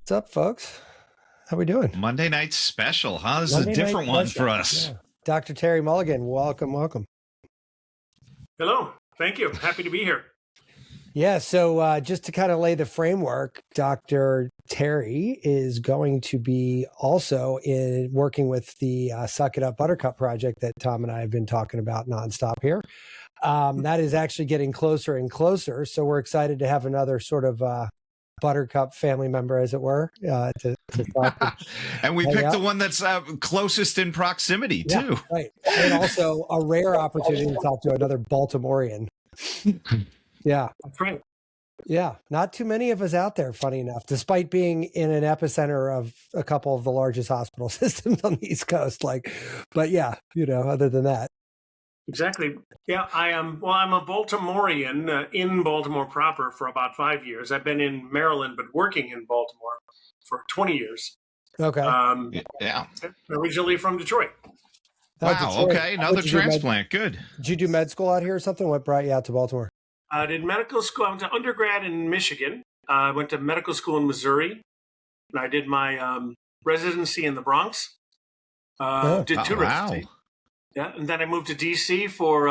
What's up, folks? How we doing? Monday night special, huh? This Monday is a different one special. for us. Yeah. Dr. Terry Mulligan, welcome. Hello. Thank you. Happy to be here. Yeah, so just to kind of lay the framework, Dr. Terry is going to be also working with the Suck It Up Buttercup project that Tom and I have been talking about nonstop here. That is actually getting closer and closer, so we're excited to have another sort of Buttercup family member, as it were, to talk. And we picked the one that's closest in proximity, too. Right. And also a rare opportunity to talk to another Baltimorean. Yeah. That's right. Yeah. Not too many of us out there, funny enough, despite being in an epicenter of a couple of the largest hospital systems on the East Coast. But yeah, other than that. Exactly. Yeah, I am. Well, I'm a Baltimorean in Baltimore proper for about 5 years. I've been in Maryland, but working in Baltimore for 20 years. Okay. Yeah. Originally from Detroit. Wow. Detroit. Okay. Another transplant. Good. Did you do med school out here or something? What brought you out to Baltimore? I did medical school. I went to undergrad in Michigan. I went to medical school in Missouri. And I did my residency in the Bronx. Did two residencies. Wow. Yeah, and then I moved to D.C. for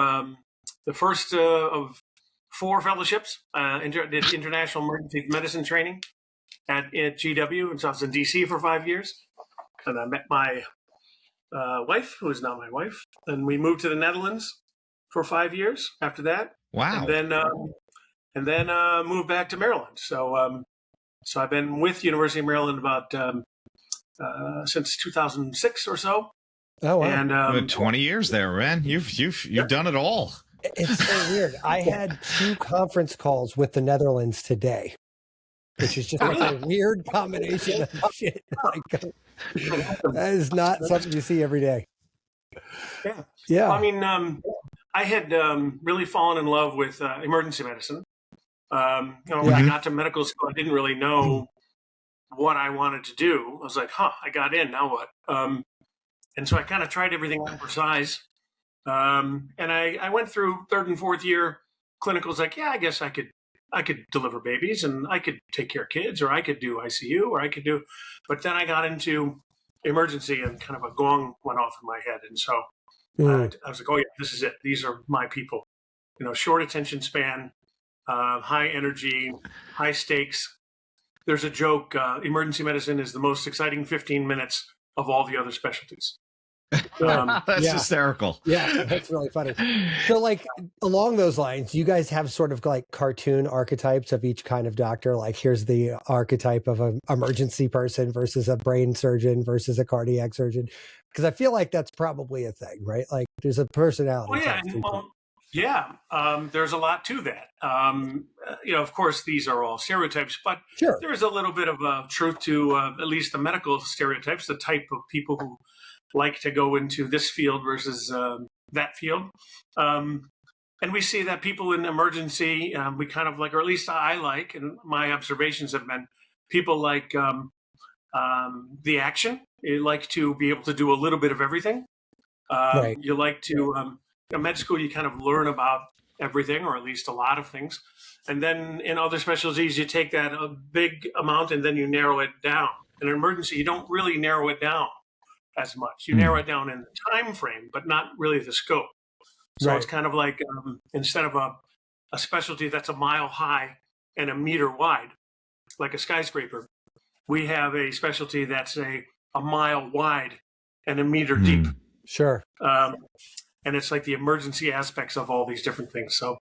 the first of 4 fellowships. Did international emergency medicine training at GW, and so I was in D.C. for 5 years. And I met my wife, who is now my wife, and we moved to the Netherlands for 5 years after that. Wow. And then moved back to Maryland. So I've been with University of Maryland about since 2006 or so. Oh, wow. And 20 years there, man. You've done it all. It's so weird. I had 2 conference calls with the Netherlands today, which is just like a weird combination of shit. That is not something you see every day. Yeah. I mean, I had really fallen in love with emergency medicine. When I got to medical school, I didn't really know what I wanted to do. I was like, I got in, now what? And so I kind of tried everything on for size. And I went through 3rd and 4th year clinicals, like, yeah, I guess I could deliver babies and I could take care of kids, or I could do ICU, or I could do, but then I got into emergency and kind of a gong went off in my head. And so I was like, oh yeah, this is it. These are my people, short attention span, high energy, high stakes. There's a joke, emergency medicine is the most exciting 15 minutes of all the other specialties. That's hysterical. Yeah, that's really funny. So along those lines, you guys have sort of like cartoon archetypes of each kind of doctor. Like here's the archetype of an emergency person versus a brain surgeon versus a cardiac surgeon. Because I feel like that's probably a thing, right? Like there's a personality. There's a lot to that. Of course, these are all stereotypes, but sure, there is a little bit of truth to at least the medical stereotypes, the type of people who like to go into this field versus that field. And we see that people in emergency, we kind of like, or at least I like, and my observations have been people like the action. You like to be able to do a little bit of everything. Right. You like to, in med school, you kind of learn about everything, or at least a lot of things. And then in other specialties, you take that a big amount and then you narrow it down. In an emergency, you don't really narrow it down as much. You narrow it down in the time frame, but not really the scope. So It's kind of like instead of a specialty that's a mile high and a meter wide, like a skyscraper, we have a specialty that's a mile wide and a meter deep. Sure. And it's like the emergency aspects of all these different things. So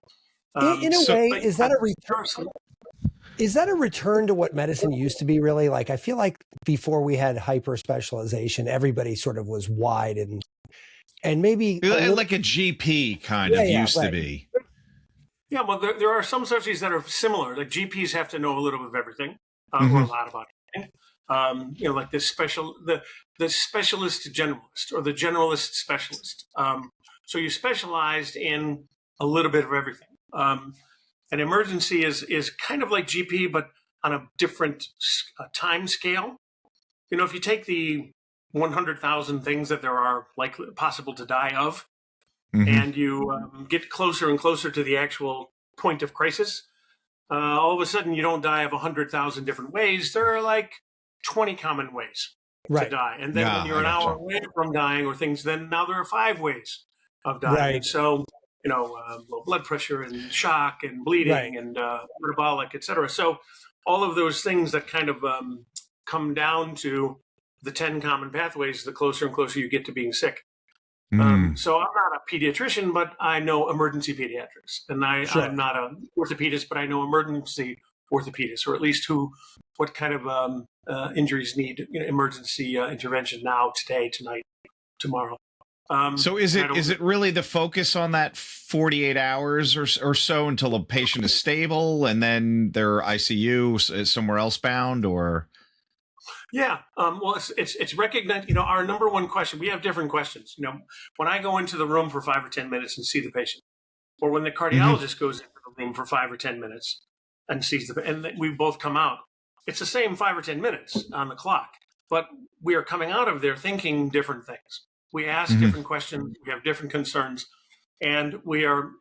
in a way, is that a return? Is that a return to what medicine used to be, really? Like, I feel like before we had hyper specialization, everybody sort of was wide and maybe like a GP kind of used to be. Yeah, well, there are some specialties that are similar. Like GPs have to know a little bit of everything, or a lot about everything. Like the specialist generalist or the generalist specialist. So you specialized in a little bit of everything. An emergency is kind of like GP, but on a different time scale. If you take the 100,000 things that there are likely possible to die of, and you get closer and closer to the actual point of crisis, all of a sudden you don't die of 100,000 different ways. There are like 20 common ways Right. to die. And then when you're an hour away from dying or things, then now there are 5 ways of dying. Right. And so, low blood pressure and shock and bleeding and metabolic, et cetera. So all of those things that kind of come down to the 10 common pathways, the closer and closer you get to being sick. So I'm not a pediatrician, but I know emergency pediatrics. And I'm not an orthopedist, but I know emergency orthopedists, or at least what kind of injuries need emergency intervention now, today, tonight, tomorrow. So is it really the focus on that 48 hours or so until a patient is stable and then their ICU is somewhere else bound, or? Yeah. Well, it's recognized, our number one question, we have different questions. When I go into the room for 5 or 10 minutes and see the patient, or when the cardiologist goes into the room for 5 or 10 minutes and sees and we both come out, it's the same 5 or 10 minutes on the clock, but we are coming out of there thinking different things. We ask different questions. We have different concerns, and we are,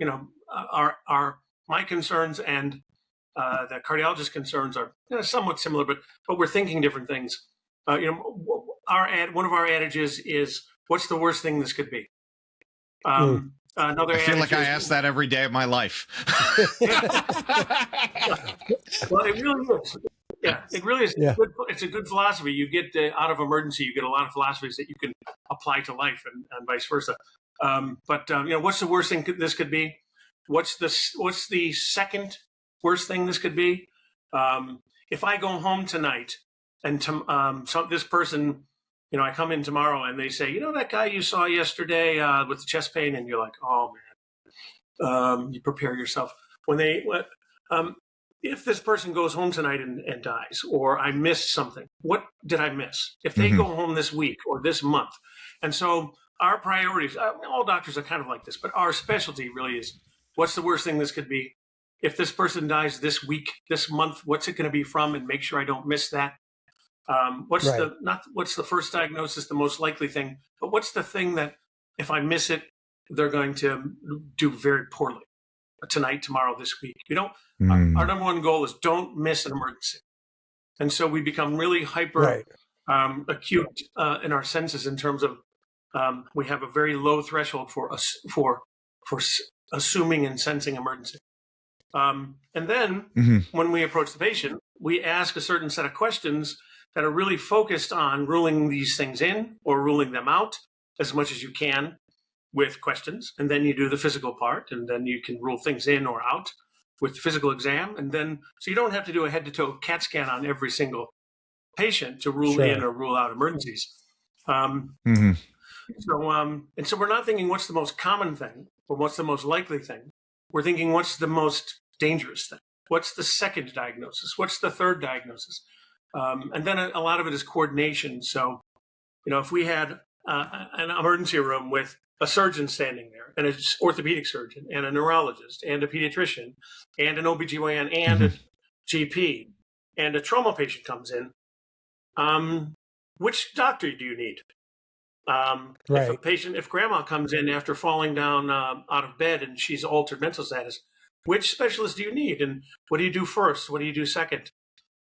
my concerns and the cardiologist concerns are somewhat similar, but we're thinking different things. One of our adages is, "What's the worst thing this could be?" Another. I feel like I ask that every day of my life. Well, it really is. Yeah, it really is. Yeah. It's a good philosophy. You get out of emergency, you get a lot of philosophies that you can apply to life, and vice versa. What's the worst thing this could be? What's the second worst thing this could be? If I go home tonight and this person, I come in tomorrow and they say, that guy you saw yesterday with the chest pain, and you're like, oh man, you prepare yourself. If this person goes home tonight and dies, or I missed something, what did I miss? If they go home this week or this month. And so our priorities, all doctors are kind of like this, but our specialty really is, what's the worst thing this could be? If this person dies this week, this month, what's it going to be from? And make sure I don't miss that. What's the first diagnosis, the most likely thing, but what's the thing that if I miss it, they're going to do very poorly tonight, tomorrow, this week. Our number one goal is don't miss an emergency. And so we become really hyper acute in our senses in terms of we have a very low threshold for assuming and sensing emergency. And then when we approach the patient, we ask a certain set of questions that are really focused on ruling these things in or ruling them out as much as you can with questions. And then you do the physical part, and then you can rule things in or out with the physical exam. And then, so you don't have to do a head to toe CAT scan on every single patient to rule in or rule out emergencies. So we're not thinking what's the most common thing or what's the most likely thing. We're thinking what's the most dangerous thing. What's the second diagnosis? What's the third diagnosis? And then a lot of it is coordination. So, if we had an emergency room with a surgeon standing there, and an orthopedic surgeon, and a neurologist, and a pediatrician, and an OBGYN, and a GP, and a trauma patient comes in, which doctor do you need? If grandma comes in after falling down out of bed and she's altered mental status, which specialist do you need? And what do you do first? What do you do second?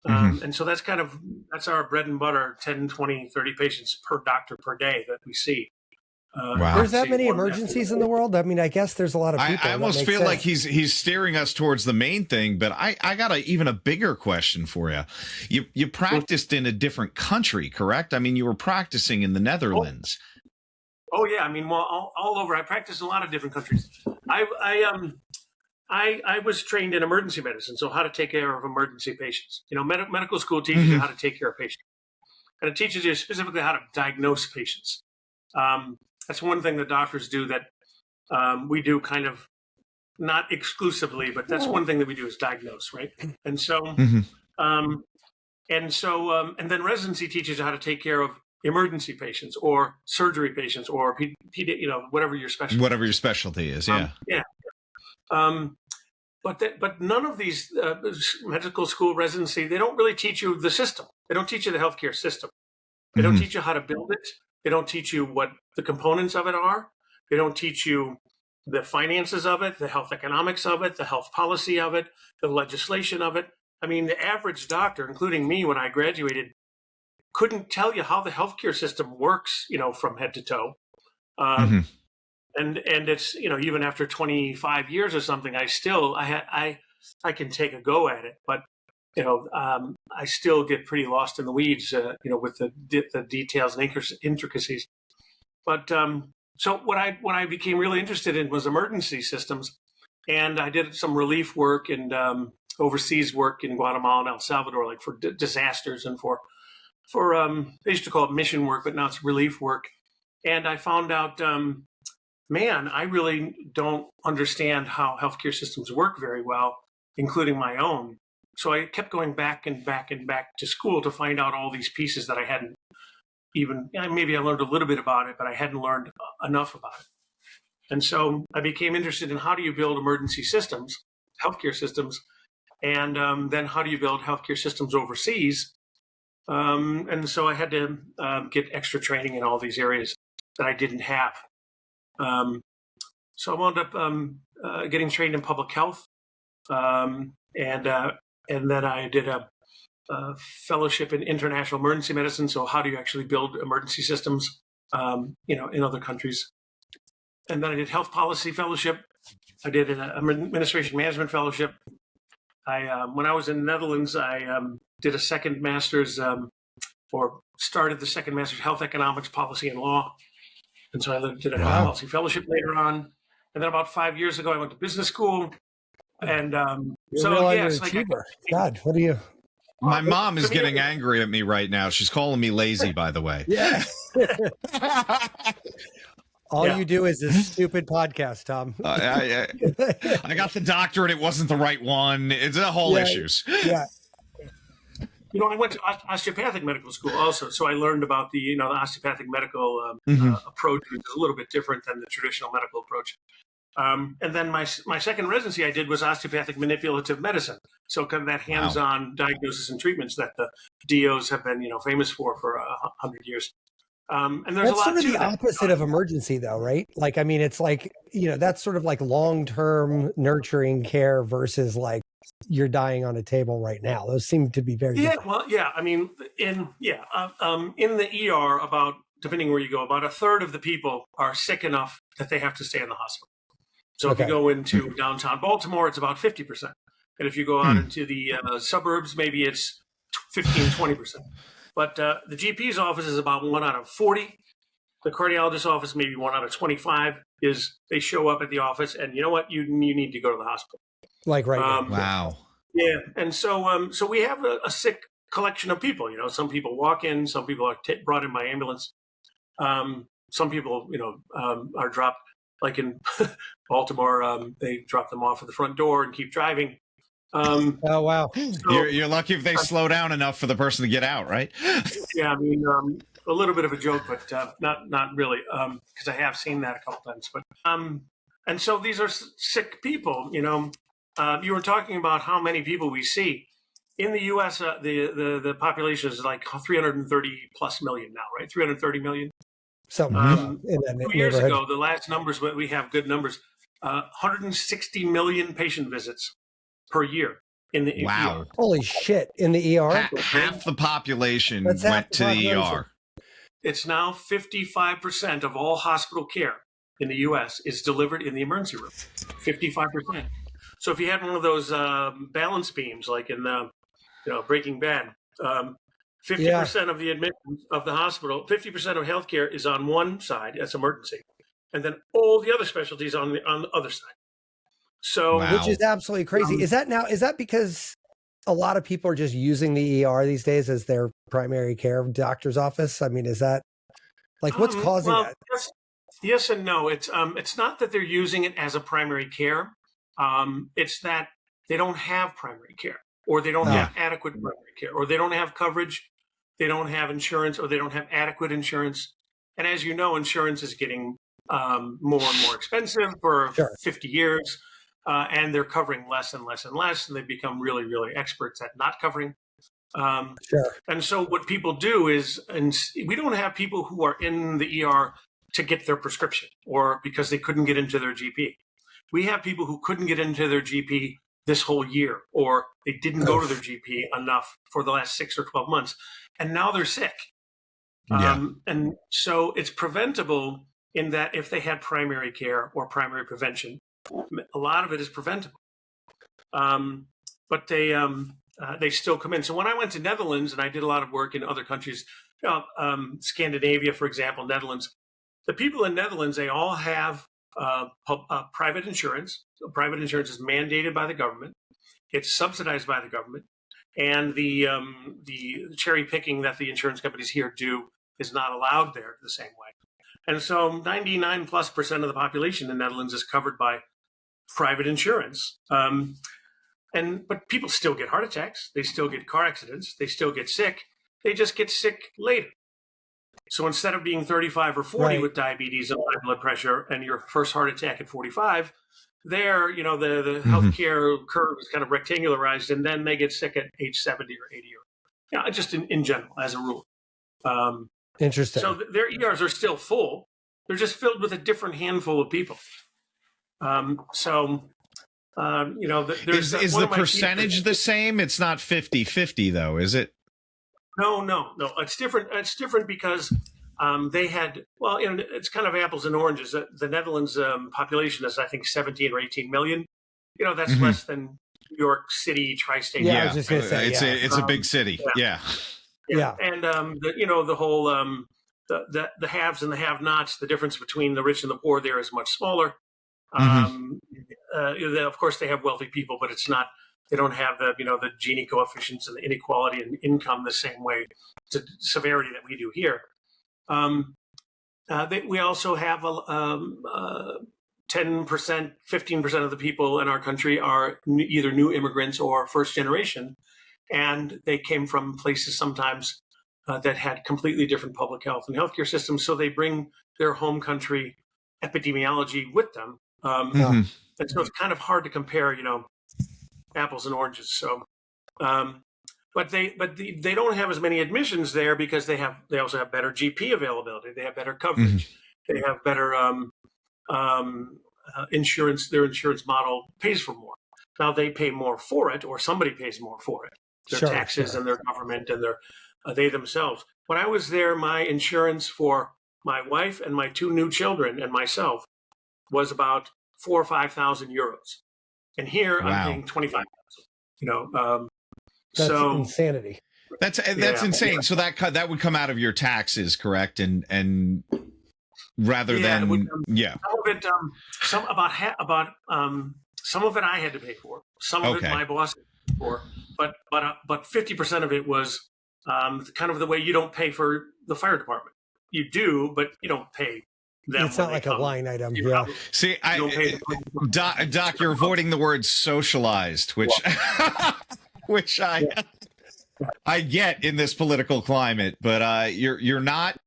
And so that's our bread and butter, 10, 20, 30 patients per doctor per day that we see. Wow. There's that many emergencies in the world. I mean, I guess there's a lot of people. I almost feel like he's steering us towards the main thing, but I got even a bigger question for you. You practiced in a different country, correct? I mean, you were practicing in the Netherlands. Oh yeah. I mean, well, all over. I practiced in a lot of different countries. I was trained in emergency medicine, so how to take care of emergency patients. Medical school teaches you how to take care of patients, and it teaches you specifically how to diagnose patients. That's one thing that doctors do that we do kind of not exclusively, but that's one thing that we do is diagnose, right? And so, and then residency teaches you how to take care of emergency patients or surgery patients or whatever your specialty. Whatever your specialty is, yeah. But none of these medical school residency, they don't really teach you the system. They don't teach you the healthcare system. They don't teach you how to build it. They don't teach you what the components of it are. They don't teach you the finances of it, the health economics of it, the health policy of it, the legislation of it. I mean, the average doctor, including me when I graduated, couldn't tell you how the healthcare system works, from head to toe. Mm-hmm. And it's, even after 25 years or something, I can take a go at it, but I still get pretty lost in the weeds, with the details and intricacies. But so what I became really interested in was emergency systems, and I did some relief work and overseas work in Guatemala and El Salvador, like for disasters and for they used to call it mission work, but now it's relief work. And I found out, man, I really don't understand how healthcare systems work very well, including my own. So I kept going back and back and back to school to find out all these pieces that I hadn't maybe I learned a little bit about it, but I hadn't learned enough about it. And so I became interested in how do you build emergency systems, healthcare systems, and then how do you build healthcare systems overseas? And so I had to get extra training in all these areas that I didn't have. So I wound up getting trained in public health, and then I did a fellowship in international emergency medicine. So how do you actually build emergency systems, in other countries? And then I did health policy fellowship. I did an administration management fellowship. When I was in the Netherlands, I did a second master's, or started the second master's health economics, policy, and law. And so I did a health policy fellowship later on. And then about 5 years ago, I went to business school. And so, yes, God, what are you? My mom is getting angry at me right now. She's calling me lazy, by the way. Yeah. All you do is this stupid podcast, Tom. I got the doctorate. It wasn't the right one. It's a whole issues. Yeah. I went to osteopathic medical school also, so I learned about the osteopathic medical approach, which is a little bit different than the traditional medical approach. And then my second residency I did was osteopathic manipulative medicine, so kind of that hands-on diagnosis and treatments that the DOs have been famous for 100 years. And there's that's a lot sort of to the opposite of emergency, though, right? Like, I mean, it's like that's sort of like long-term nurturing care versus like you're dying on a table right now. Those seem to be very different. Well, yeah. I mean, in the ER, about, depending where you go, about a third of the people are sick enough that they have to stay in the hospital. So if you go into downtown Baltimore, it's about 50%. And if you go out into the suburbs, maybe it's 15, 20%. But the GP's office is about 1 out of 40. The cardiologist's office, maybe 1 out of 25, is they show up at the office and you know what? You need to go to the hospital. Like right now. Wow. Yeah. And so we have a sick collection of people. Some people walk in, some people are brought in by ambulance. Some people, are dropped. Like in Baltimore, they drop them off at the front door and keep driving. Oh, wow. So, you're lucky if they slow down enough for the person to get out, right? Yeah, I mean, a little bit of a joke, but not really, because I have seen that a couple times. But and so these are sick people. You were talking about how many people we see in the U.S. The population is like 330 plus million now, right? 330 million. So 2 years ago, the last numbers, but we have good numbers, 160 million patient visits per year in the ER. Holy shit, in the ER? Half the population went to the ER. It's now 55% of all hospital care in the U.S. is delivered in the emergency room. 55%. So if you had one of those balance beams, like in Breaking Bad, 50% of the admissions of the hospital, 50% of healthcare is on one side, that's emergency, and then all the other specialties on the other side. So, which is absolutely crazy. Is that because a lot of people are just using the ER these days as their primary care doctor's office? I mean, is that like what's causing that? Yes and no. It's not that they're using it as a primary care. It's that they don't have primary care, or they don't have adequate primary care, or they don't have coverage. They don't have insurance, or they don't have adequate insurance. And as you know, insurance is getting more and more expensive for 50 years, and they're covering less and less and less, and they've become really, really experts at not covering. And so what people do is, and we don't have people who are in the ER to get their prescription or because they couldn't get into their GP. We have people who couldn't get into their GP this whole year, or they didn't go to their GP enough for the last 6 or 12 months, and now they're sick. And so it's preventable in that if they had primary care or primary prevention, a lot of it is preventable. But they still come in. So when I went to Netherlands, and I did a lot of work in other countries, Scandinavia, for example, Netherlands, the people in Netherlands, they all have private insurance. So private insurance is mandated by the government. It's subsidized by the government. And the cherry picking that the insurance companies here do is not allowed there the same way. And so 99+% of the population in the Netherlands is covered by private insurance. But people still get heart attacks. They still get car accidents. They still get sick. They just get sick later. So instead of being 35 or 40 with diabetes and high blood pressure and your first heart attack at 45, there, the healthcare curve is kind of rectangularized, and then they get sick at age 70 or 80, or just in general, as a rule. Interesting. So their ERs are still full. They're just filled with a different handful of people. Is the percentage the same? It's not 50-50 though, is it? No. It's different. It's different because they had, it's kind of apples and oranges. The Netherlands population is, I think, 17 or 18 million. That's less than New York City, tri-state. Yeah, I was just going to say, it's a big city. Yeah. And the whole the haves and the have-nots, the difference between the rich and the poor there is much smaller. Of course, they have wealthy people, but it's not. They don't have the Gini coefficients and the inequality in income the same way to severity that we do here. We also have 10%, 15% of the people in our country are either new immigrants or first generation, and they came from places sometimes that had completely different public health and healthcare systems. So they bring their home country epidemiology with them. And so it's kind of hard to compare, apples and oranges. So, but they don't have as many admissions there because they also have better GP availability. They have better coverage. They have better insurance. Their insurance model pays for more. Now they pay more for it, or somebody pays more for it. Their taxes and their government and they themselves. When I was there, my insurance for my wife and my 2 new children and myself was about 4,000 or 5,000 euros, and here I'm paying 25,000. That's insanity. That's insane. So that would come out of your taxes, correct? And rather than some of it I had to pay for. Some of it my boss paid for. But 50% of it was kind of the way you don't pay for the fire department. You do, but you don't pay. It's not like a line item. See, Doc, you're avoiding the word socialized, which I get in this political climate, but you're not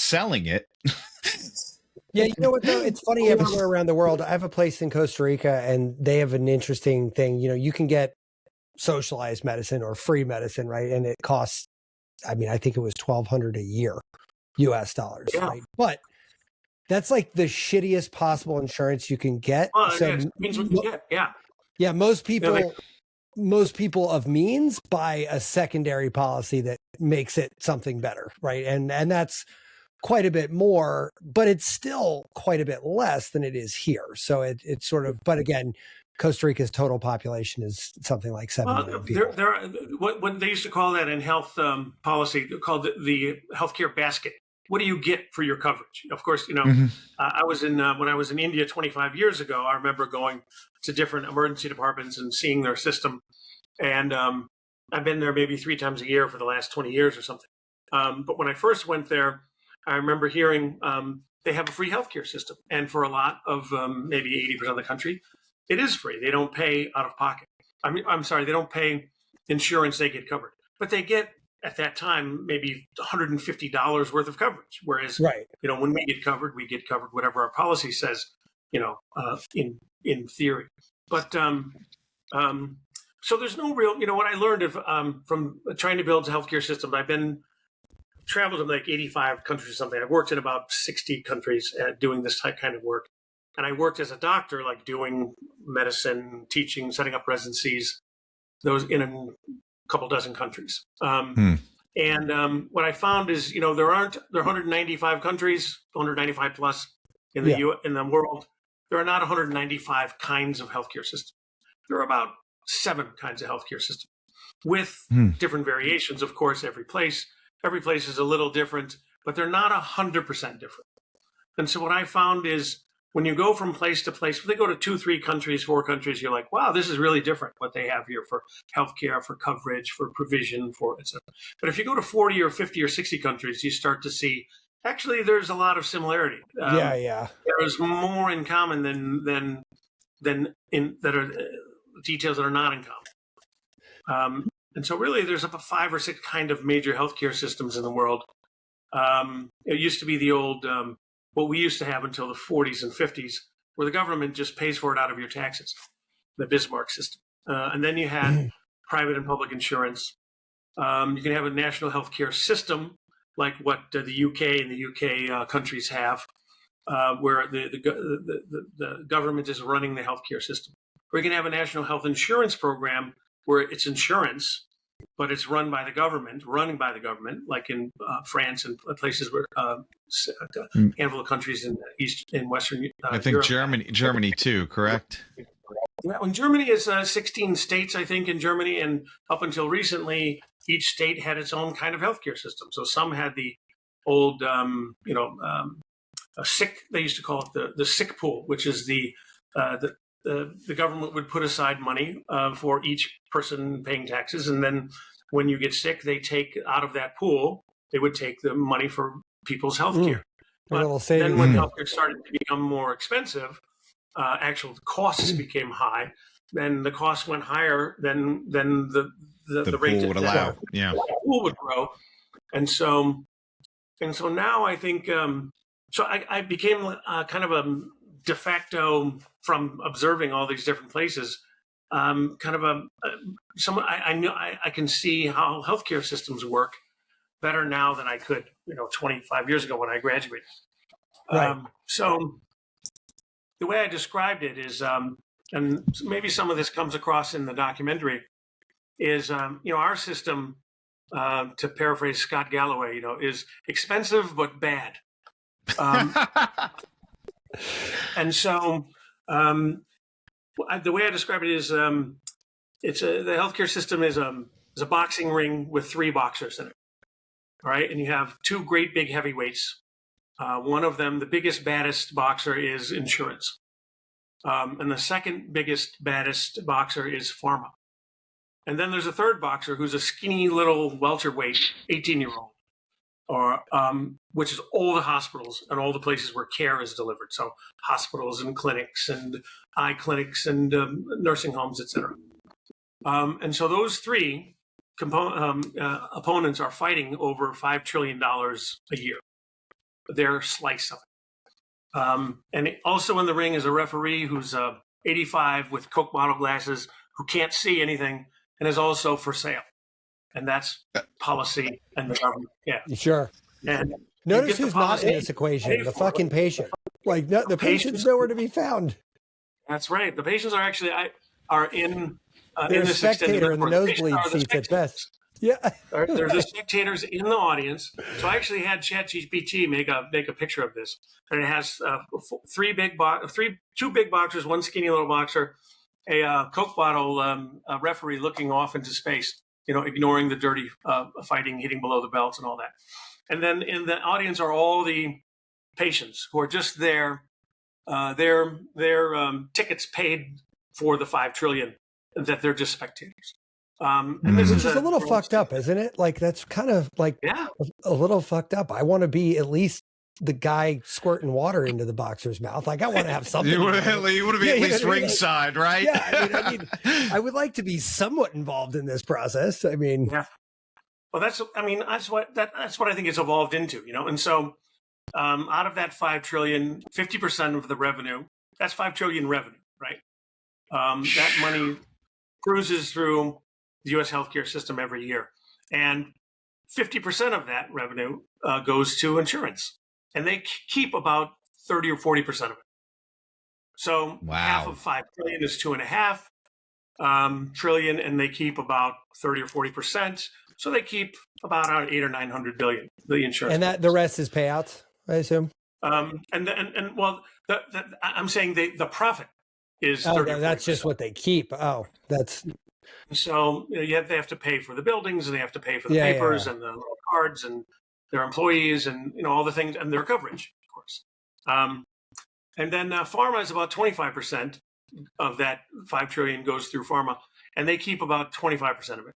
selling it. Yeah, you know what though? It's funny everywhere around the world. I have a place in Costa Rica, and they have an interesting thing. You can get socialized medicine or free medicine, right? And it costs, I think it was $1,200 a year, US dollars, right? But that's like the shittiest possible insurance you can get. Well, it means what you get. Yeah. Most people of means buy a secondary policy that makes it something better, right? And that's quite a bit more, but it's still quite a bit less than it is here. So it's sort of, but again, Costa Rica's total population is something like 7 million people. There are, what they used to call that in health policy, called the healthcare basket. What do you get for your coverage? Of course, I was when I was in India 25 years ago, I remember going to different emergency departments and seeing their system. And I've been there maybe 3 times a year for the last 20 years or something. But when I first went there, I remember hearing they have a free healthcare system. And for a lot of maybe 80% of the country, it is free. They don't pay out of pocket. They don't pay insurance, they get covered. But they get, at that time, maybe $150 worth of coverage. Whereas, when we get covered whatever our policy says, in theory. But so there's no real, what I learned from trying to build a healthcare system. I've traveled to like 85 countries or something. I've worked in about 60 countries doing this kind of work. And I worked as a doctor, like doing medicine, teaching, setting up residencies, those in a couple dozen countries. And what I found is, there are 195 countries, 195 plus in in the world. There are not 195 kinds of healthcare systems. There are about 7 kinds of healthcare systems with different variations. Of course, every place is a little different, but they're not 100% different. And so what I found is when you go from place to place, if they go to 2, 3 countries, 4 countries, you're like, wow, this is really different what they have here for healthcare, for coverage, for provision, for et cetera. But if you go to 40 or 50 or 60 countries, you start to see actually there's a lot of similarity. There's more in common than in that are details that are not in common. And so really there's about 5 or 6 kind of major healthcare systems in the world. It used to be the old what we used to have until the 40s and 50s, where the government just pays for it out of your taxes, the Bismarck system. And then you had private and public insurance. You can have a national healthcare system, like what the UK and the UK countries have, where the government is running the healthcare system. Or you can have a national health insurance program where it's insurance, but it's running by the government, like in France and places where a handful of countries in Western I think Europe. Germany too, correct? Well, Germany is 16 states, I think, in Germany, and up until recently, each state had its own kind of healthcare system. So some had the old, sick. They used to call it the sick pool, which is the government would put aside money for each person paying taxes, and then when you get sick, they take out of that pool. They would take the money for people's health care. But then when healthcare started to become more expensive, actual costs became high. Then the costs went higher than the rate pool would allow. Yeah, the pool would grow, and so now I think so. I became kind of a de facto, from observing all these different places, kind of I can see how healthcare systems work better now than I could 25 years ago when I graduated. Right. So the way I described it is, and maybe some of this comes across in the documentary, is our system, to paraphrase Scott Galloway, is expensive but bad. And so the way I describe it is, the healthcare system is a boxing ring with 3 boxers in it. All right, and you have 2 great big heavyweights. One of them, the biggest, baddest boxer, is insurance, and the second biggest, baddest boxer is pharma. And then there's a third boxer who's a skinny little welterweight 18-year-old. Or which is all the hospitals and all the places where care is delivered. So hospitals and clinics and eye clinics and nursing homes, et cetera. And so those 3 opponents are fighting over $5 trillion a year, their slice of it. And also in the ring is a referee who's 85 with Coke bottle glasses, who can't see anything and is also for sale. And that's policy and the government. Yeah, sure. And notice who's not in this equation: the fucking patient. Like the patient's nowhere to be found. That's right. The patients are actually are in. They're in a spectator in the nosebleed seats at best. Yeah, they're the spectators in the audience. So I actually had ChatGPT make a picture of this, and it has 2 big boxers, 1 skinny little boxer, a Coke bottle referee looking off into space. Ignoring the dirty fighting, hitting below the belts and all that. And then in the audience are all the patients who are just there, their tickets paid for the $5 trillion, that they're just spectators. And this is a little fucked up, isn't it? Like, that's kind of like a little fucked up. I want to be at least the guy squirting water into the boxer's mouth. Like, I want to have something. You want to be at least ringside, right? Yeah, I mean, I would like to be somewhat involved in this process. I mean, yeah. Well, that's what I think it's evolved into, And so, out of that $5 trillion, 50% of the revenue, that's $5 trillion revenue, right? That money cruises through the U.S. healthcare system every year, and 50% of that revenue goes to insurance. And they keep about 30 or 40% of it. So half Wow. of 5 trillion is 2.5 trillion, and they keep about 30 or 40%. So they keep about 8 or 900 billion. The insurance, and that the rest is payouts, I assume. And well, I'm saying the profit is 30 or 40%. That's just what they keep. Oh, that's so they have to pay for the buildings, and they have to pay for the papers and the cards and their employees, and all the things, and their coverage, of course. And then pharma is about 25% of that 5 trillion goes through pharma, and they keep about 25% of it.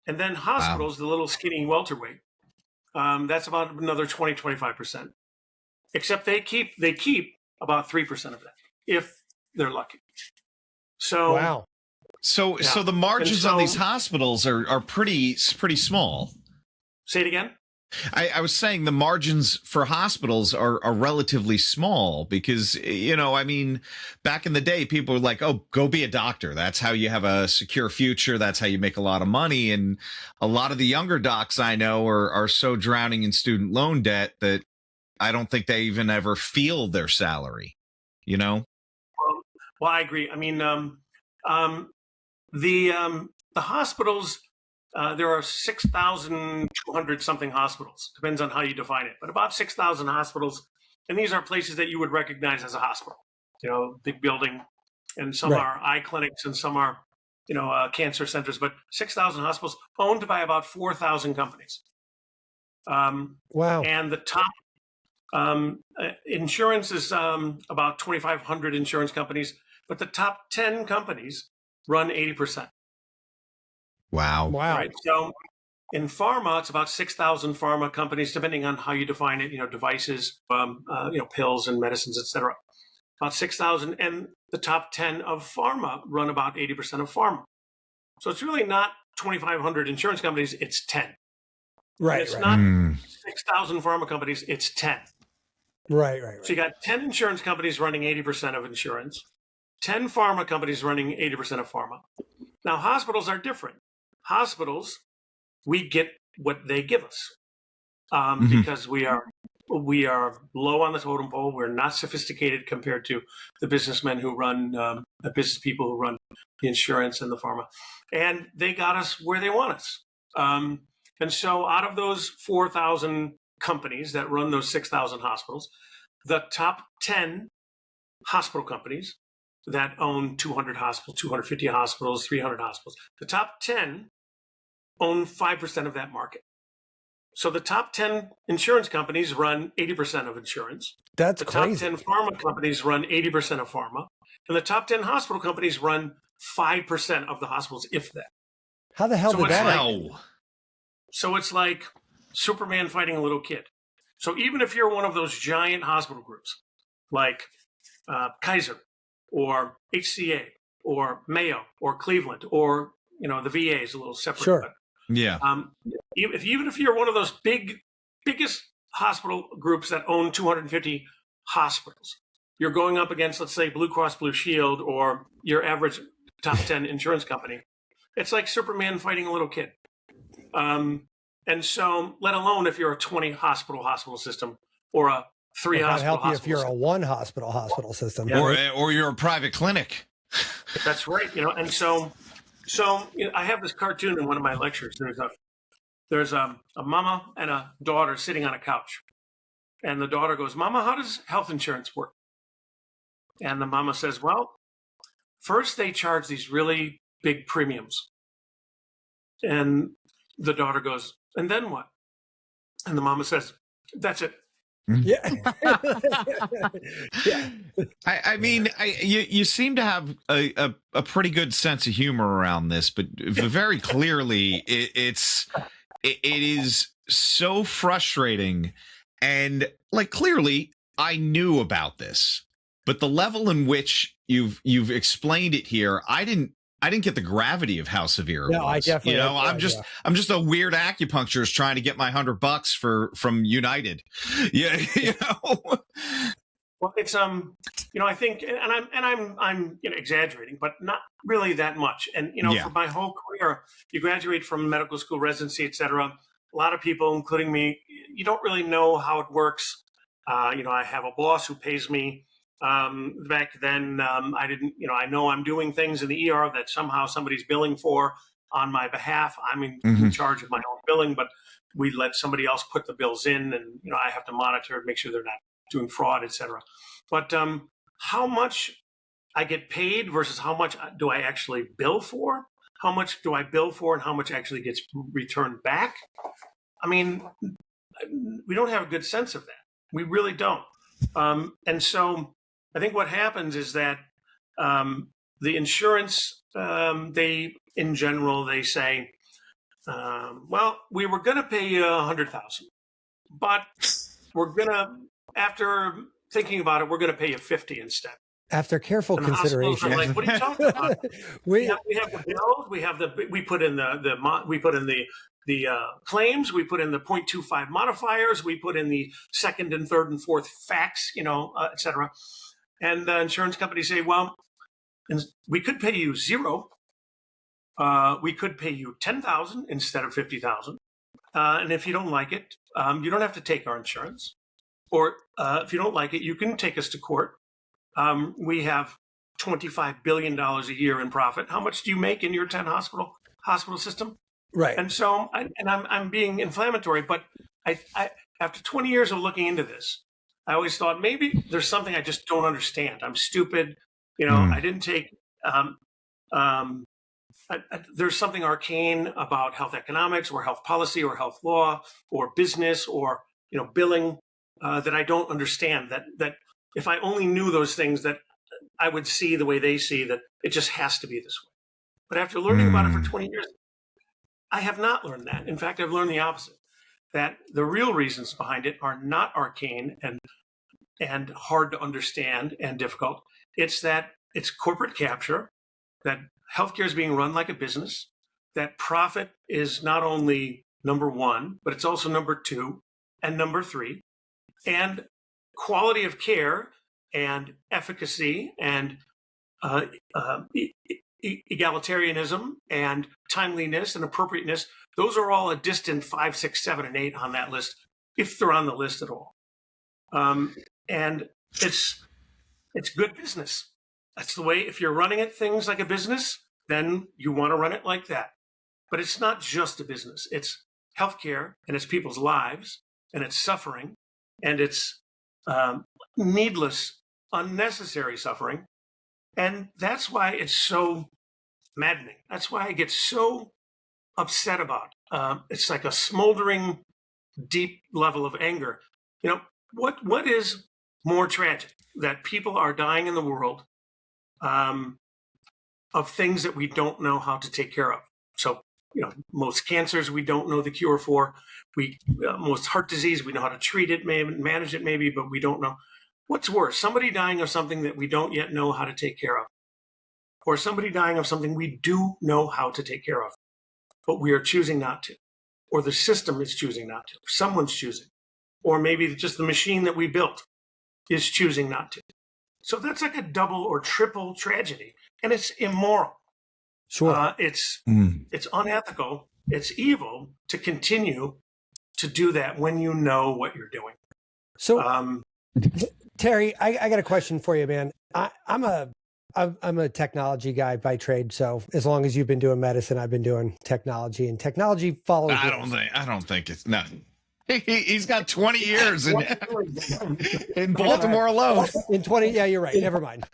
And then hospitals, the little skinny welterweight, that's about another 25%. Except they keep about 3% of that if they're lucky. So wow. So the margins on these hospitals are pretty small. Say it again. I was saying the margins for hospitals are relatively small because, I mean, back in the day, people were like, oh, go be a doctor. That's how you have a secure future. That's how you make a lot of money. And a lot of the younger docs I know are so drowning in student loan debt that I don't think they even ever feel their salary, Well, I agree. I mean, the hospitals, there are 6,200 something hospitals. Depends on how you define it, but about 6,000 hospitals, and these are places that you would recognize as a hospital. Big building, and some are eye clinics, and some are, cancer centers. But 6,000 hospitals owned by about 4,000 companies. Wow. And the top insurance is about 2,500 insurance companies, but the top 10 companies run 80%. Wow. Right. So in pharma, it's about 6,000 pharma companies, depending on how you define it, devices, pills and medicines, et cetera. About 6,000. And the top 10 of pharma run about 80% of pharma. So it's really not 2,500 insurance companies, it's 10. Right. It's not 6,000 pharma companies, it's 10. Right. So you got 10 insurance companies running 80% of insurance, 10 pharma companies running 80% of pharma. Now, hospitals are different. Hospitals, we get what they give us because we are low on the totem pole. We're not sophisticated compared to the businessmen who run the business people who run the insurance and the pharma, and they got us where they want us. And so, out of those 4,000 companies that run those 6,000 hospitals, the top 10 hospital companies that own 200 hospitals, 250 hospitals, 300 hospitals, the top 10 own 5% of that market. So the top 10 insurance companies run 80% of insurance. That's the crazy. top 10 pharma companies run 80% of pharma. And the top 10 hospital companies run 5% of the hospitals, if that. How the hell did that happen? So it's like Superman fighting a little kid. So even if you're one of those giant hospital groups, like Kaiser or HCA or Mayo or Cleveland or, the VA is a little separate. Sure. But, yeah. Even if you're one of those biggest hospital groups that own 250 hospitals, you're going up against, let's say, Blue Cross Blue Shield or your average top 10 insurance company. It's like Superman fighting a little kid. And so, let alone if you're a 20 hospital system or a 3 hospital hospital if you're system. a 1 hospital system. Yeah. Or you're a private clinic. That's right. And so I have this cartoon in one of my lectures. There's a mama and a daughter sitting on a couch. And the daughter goes, "Mama, how does health insurance work?" And the mama says, "Well, first they charge these really big premiums." And the daughter goes, "And then what?" And the mama says, "That's it." Yeah. Yeah. I mean, you seem to have a pretty good sense of humor around this, but very clearly it is so frustrating. And like, clearly I knew about this, but the level in which you've explained it here, I didn't get the gravity of how severe it was. I definitely. I'm just a weird acupuncturist trying to get my $100 from United. Yeah, Well, it's I think, and I'm exaggerating, but not really that much. And for my whole career, you graduate from medical school, residency, et cetera. A lot of people, including me, you don't really know how it works. I have a boss who pays me Back then, I didn't, I know I'm doing things in the ER that somehow somebody's billing for on my behalf. I'm in charge of my own billing, but we let somebody else put the bills in, and I have to monitor and make sure they're not doing fraud, etc. But how much I get paid versus how much do I actually bill for? How much do I bill for, and how much actually gets returned back? I mean, we don't have a good sense of that. We really don't. And so I think what happens is that the insurance, in general, they say, well, we were going to pay you $100,000, but we're going to, after thinking about it, we're going to pay you 50 instead. After careful consideration, are like, what are you talking about? we have the bills. We put in the claims. We put in the 0.25 modifiers. We put in the second and third and fourth facts, et cetera. And the insurance companies say, well, we could pay you $0. We could pay you $10,000 instead of $50,000. And if you don't like it, you don't have to take our insurance. Or if you don't like it, you can take us to court. We have $25 billion a year in profit. How much do you make in your 10 hospital system? Right. And so, I'm being inflammatory, but I after 20 years of looking into this, I always thought maybe there's something I just don't understand. I'm stupid. I didn't take, there's something arcane about health economics or health policy or health law or business or, billing that I don't understand, that if I only knew those things, that I would see the way they see, that it just has to be this way. But after learning about it for 20 years, I have not learned that. In fact, I've learned the opposite, that the real reasons behind it are not arcane and hard to understand and difficult. It's that it's corporate capture, that healthcare is being run like a business, that profit is not only number one, but it's also number two and number three, and quality of care and efficacy and egalitarianism and timeliness and appropriateness, those are all a distant 5, 6, 7, and 8 on that list, if they're on the list at all. And it's good business. That's the way, if you're running it things like a business, then you want to run it like that. But it's not just a business. It's healthcare, and it's people's lives, and it's suffering, and it's needless, unnecessary suffering. And that's why it's so maddening. That's why I get so upset about it. It's like a smoldering, deep level of anger. What is more tragic? That people are dying in the world of things that we don't know how to take care of. So, most cancers we don't know the cure for. Most heart disease, we know how to treat it, manage it maybe, but we don't know. What's worse, somebody dying of something that we don't yet know how to take care of, or somebody dying of something we do know how to take care of, but we are choosing not to, or the system is choosing not to, someone's choosing, or maybe just the machine that we built is choosing not to. So that's like a double or triple tragedy, and it's immoral. Sure. It's unethical. It's evil to continue to do that when you know what you're doing. So, Terry, I got a question for you, man. I'm a technology guy by trade. So as long as you've been doing medicine, I've been doing technology, and technology follows. I don't think it's not. He's got 20 years in Baltimore alone. In 20, yeah, you're right. Never mind.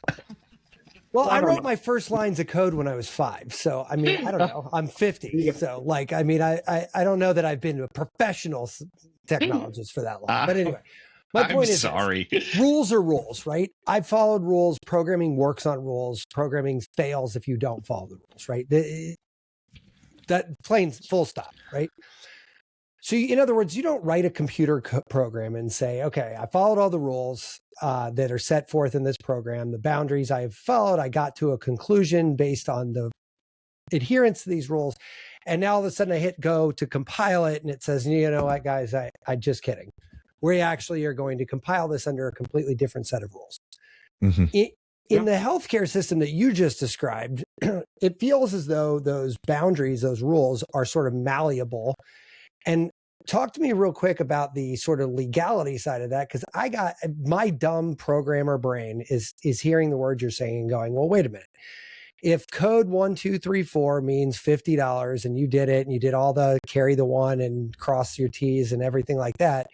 Well, I wrote my first lines of code when I was 5. So, I mean, I don't know. I'm 50. So, I don't know that I've been a professional technologist for that long. But anyway, my point is, sorry. Rules are rules, right? I've followed rules. Programming works on rules. Programming fails if you don't follow the rules, right? That plain full stop, right? So in other words, you don't write a computer program and say, okay, I followed all the rules that are set forth in this program, the boundaries I've followed, I got to a conclusion based on the adherence to these rules. And now all of a sudden I hit go to compile it, and it says, you know what, guys, I just kidding. We actually are going to compile this under a completely different set of rules. Mm-hmm. In the healthcare system that you just described, it feels as though those boundaries, those rules are sort of malleable. And talk to me real quick about the sort of legality side of that, because I got my dumb programmer brain is hearing the words you're saying and going, well, wait a minute. If code 1234 means $50 and you did it and you did all the carry the one and cross your T's and everything like that,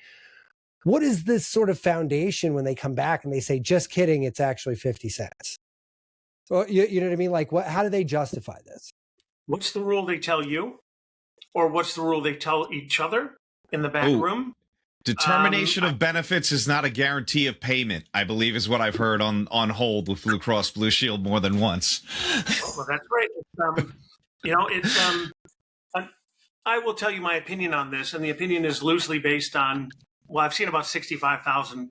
what is this sort of foundation when they come back and they say, just kidding, it's actually 50 cents? Well, you know what I mean? Like, how do they justify this? What's the rule they tell you? Or what's the rule they tell each other in the back room? Determination of benefits is not a guarantee of payment, I believe is what I've heard on hold with Blue Cross Blue Shield more than once. Well, that's right. I will tell you my opinion on this, and the opinion is loosely based on, well, I've seen about 65,000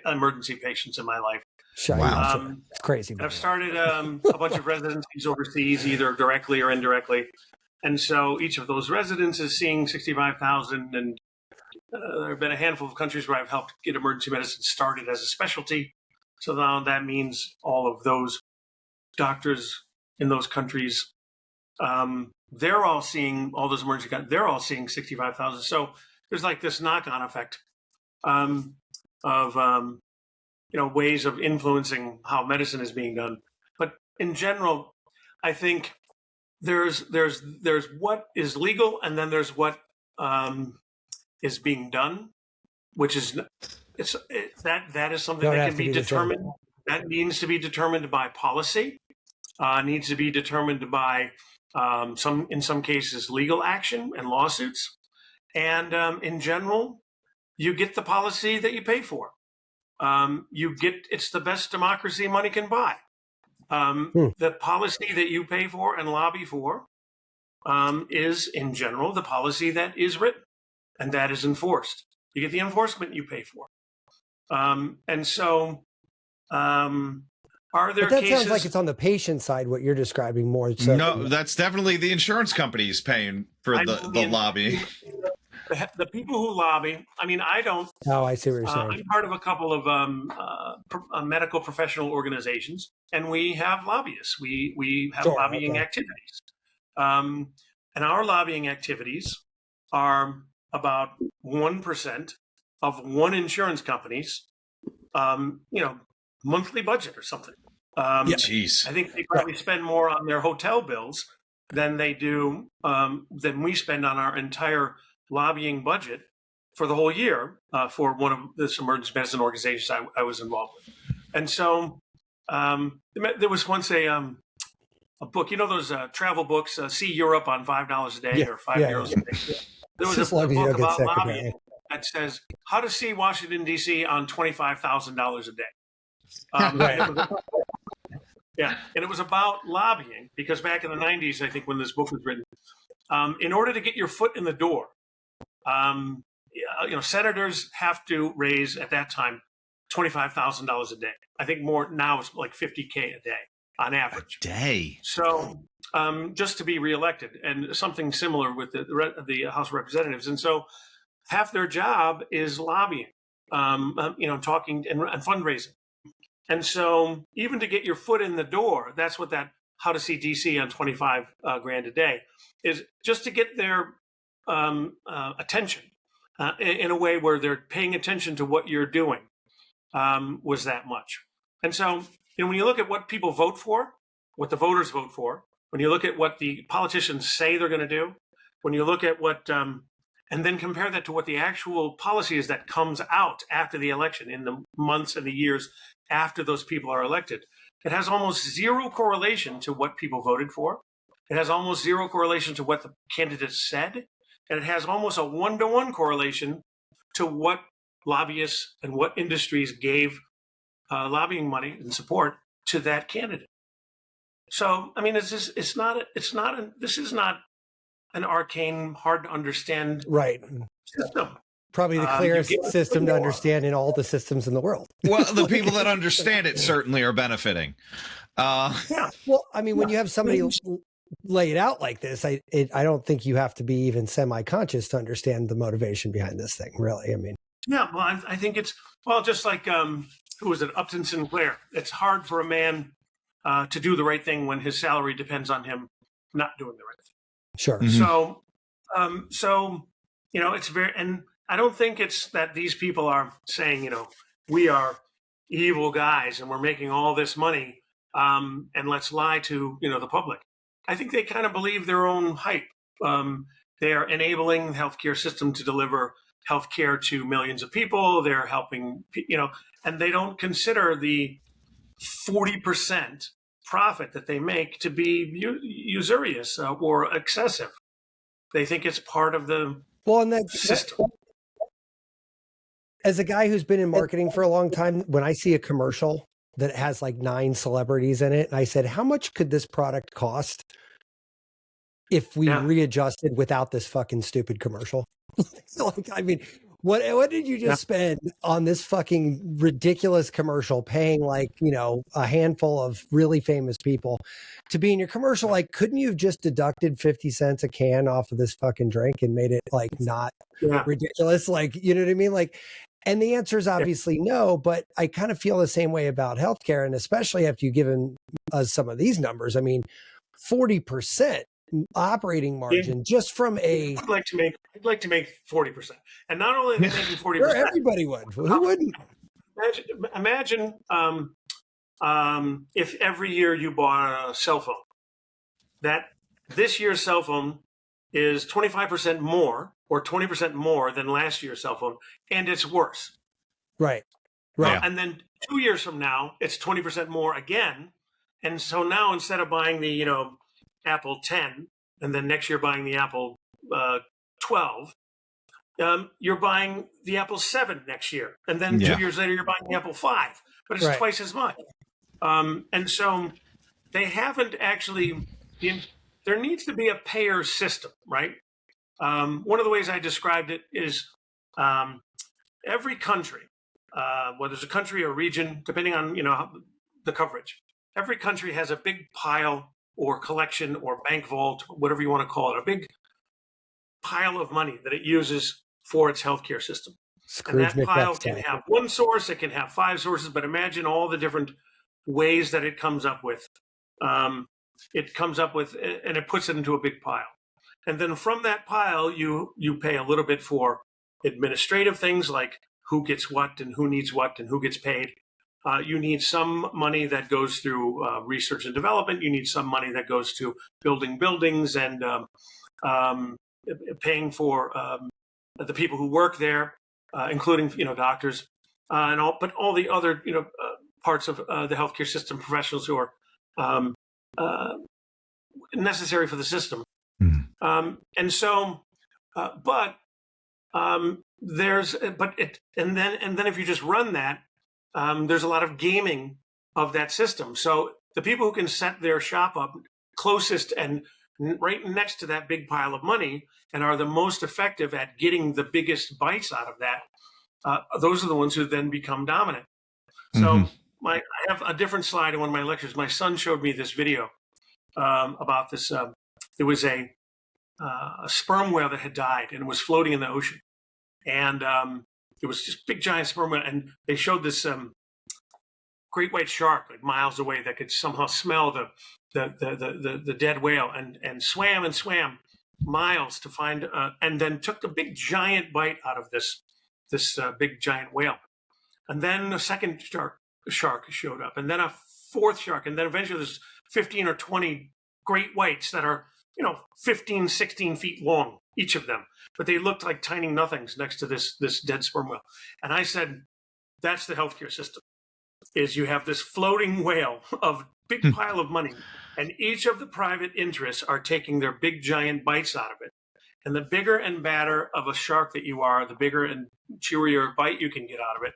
emergency patients in my life. Wow. It's crazy. I've started a bunch of residencies overseas, either directly or indirectly. And so each of those residents is seeing 65,000. And there have been a handful of countries where I've helped get emergency medicine started as a specialty. So now that means all of those doctors in those countries, they're all seeing all those emergency, they're all seeing 65,000. So there's like this knock-on effect of ways of influencing how medicine is being done. But in general, I think there's what is legal, and then there's what is being done, which is that is something that can be determined. That needs to be determined by policy. Needs to be determined by in some cases legal action and lawsuits. And in general, you get the policy that you pay for. It's the best democracy money can buy. The policy that you pay for and lobby for is, in general, the policy that is written and that is enforced. You get the enforcement you pay for. And so, are there but that cases? Sounds like it's on the patient side, what you're describing more. So. No, that's definitely the insurance companies paying for the lobby. The people who lobby, I mean, I don't. Oh, I see what you're saying. I'm part of a couple of medical professional organizations, and we have lobbyists. We have lobbying activities. And our lobbying activities are about 1% of one insurance company's, monthly budget or something. Jeez. I think they probably spend more on their hotel bills than they do, than we spend on our entire lobbying budget for the whole year for one of this emergency medicine organizations I was involved with. And so there was once a book, those travel books, See Europe on $5 a day or €5 a day. There was a book about lobbying that says how to see Washington, D.C. on $25,000 a day. And it was about lobbying, because back in the 90s, I think when this book was written, in order to get your foot in the door, senators have to raise at that time $25,000 a day. I think more now it's like $50K a day on average. A day. So just to be reelected, and something similar with the House of Representatives. And so half their job is lobbying, talking and fundraising. And so even to get your foot in the door, that's what that how to see DC on 25 grand a day is, just to get their attention in a way where they're paying attention to what you're doing was that much. And so, when you look at what people vote for, what the voters vote for, when you look at what the politicians say they're going to do, when you look at what, and then compare that to what the actual policy is that comes out after the election in the months and the years after those people are elected, it has almost zero correlation to what people voted for. It has almost zero correlation to what the candidates said. And it has almost a one-to-one correlation to what lobbyists and what industries gave lobbying money and support to that candidate. So, I mean, this is not an arcane, hard to understand system. Probably the clearest system to understand in all the systems in the world. Well, the people that understand it certainly are benefiting. Well, I mean, when you have somebody lay it out like this, I don't think you have to be even semi-conscious to understand the motivation behind this thing, really. I mean, well, I think it's, just like, who was it, Upton Sinclair. It's hard for a man to do the right thing when his salary depends on him not doing the right thing. Sure. Mm-hmm. So, it's very, and I don't think it's that these people are saying, we are evil guys and we're making all this money, and let's lie to, the public. I think they kind of believe their own hype. They are enabling the healthcare system to deliver healthcare to millions of people. They're helping, and they don't consider the 40% profit that they make to be usurious or excessive. They think it's part of the system. As a guy who's been in marketing for a long time, when I see a commercial that has like 9 celebrities in it, and I said, how much could this product cost if we readjusted without this fucking stupid commercial? Like, I mean, what did you just spend on this fucking ridiculous commercial, paying like, a handful of really famous people to be in your commercial? Like, couldn't you have just deducted 50 cents a can off of this fucking drink and made it like not ridiculous? Like, you know what I mean? Like, and the answer is obviously no, but I kind of feel the same way about healthcare. And especially after you've given us some of these numbers, I mean, 40% operating margin just from a. I'd like to make 40%, and not only making 40%. Sure, everybody would. Who wouldn't? Imagine if every year you bought a cell phone, that this year's cell phone is 25% more or 20% more than last year's cell phone, and it's worse. Right. And then 2 years from now, it's 20% more again. And so now instead of buying the, Apple 10, and then next year buying the Apple 12, you're buying the Apple 7 next year. And then 2 years later, you're buying the Apple 5, but it's twice as much. And so they haven't actually, there needs to be a payer system, right? One of the ways I described it is every country, whether it's a country or region, depending on, the coverage, every country has a big pile or collection or bank vault, whatever you want to call it, a big pile of money that it uses for its healthcare system. Scrooge and that pile can have one source, it can have 5 sources, but imagine all the different ways that it comes up with. It comes up with, and it puts it into a big pile. And then from that pile, you pay a little bit for administrative things like who gets what and who needs what and who gets paid. You need some money that goes through research and development. You need some money that goes to building buildings and paying for the people who work there, including doctors but all the other parts of the healthcare system, professionals who are necessary for the system. And so, and then if you just run that. There's a lot of gaming of that system. So the people who can set their shop up closest and right next to that big pile of money and are the most effective at getting the biggest bites out of that, those are the ones who then become dominant. So I have a different slide in one of my lectures. My son showed me this video about this. There was a sperm whale that had died and it was floating in the ocean. And it was just big, giant sperm whale. And they showed this great white shark like miles away that could somehow smell the dead whale and swam miles to find, and then took a big, giant bite out of this big, giant whale. And then a second shark showed up, and then a fourth shark. And then eventually there's 15 or 20 great whites that are, 15, 16 feet long, each of them. But they looked like tiny nothings next to this dead sperm whale. And I said, that's the healthcare system, is you have this floating whale of big pile of money, and each of the private interests are taking their big, giant bites out of it. And the bigger and badder of a shark that you are, the bigger and chewier bite you can get out of it.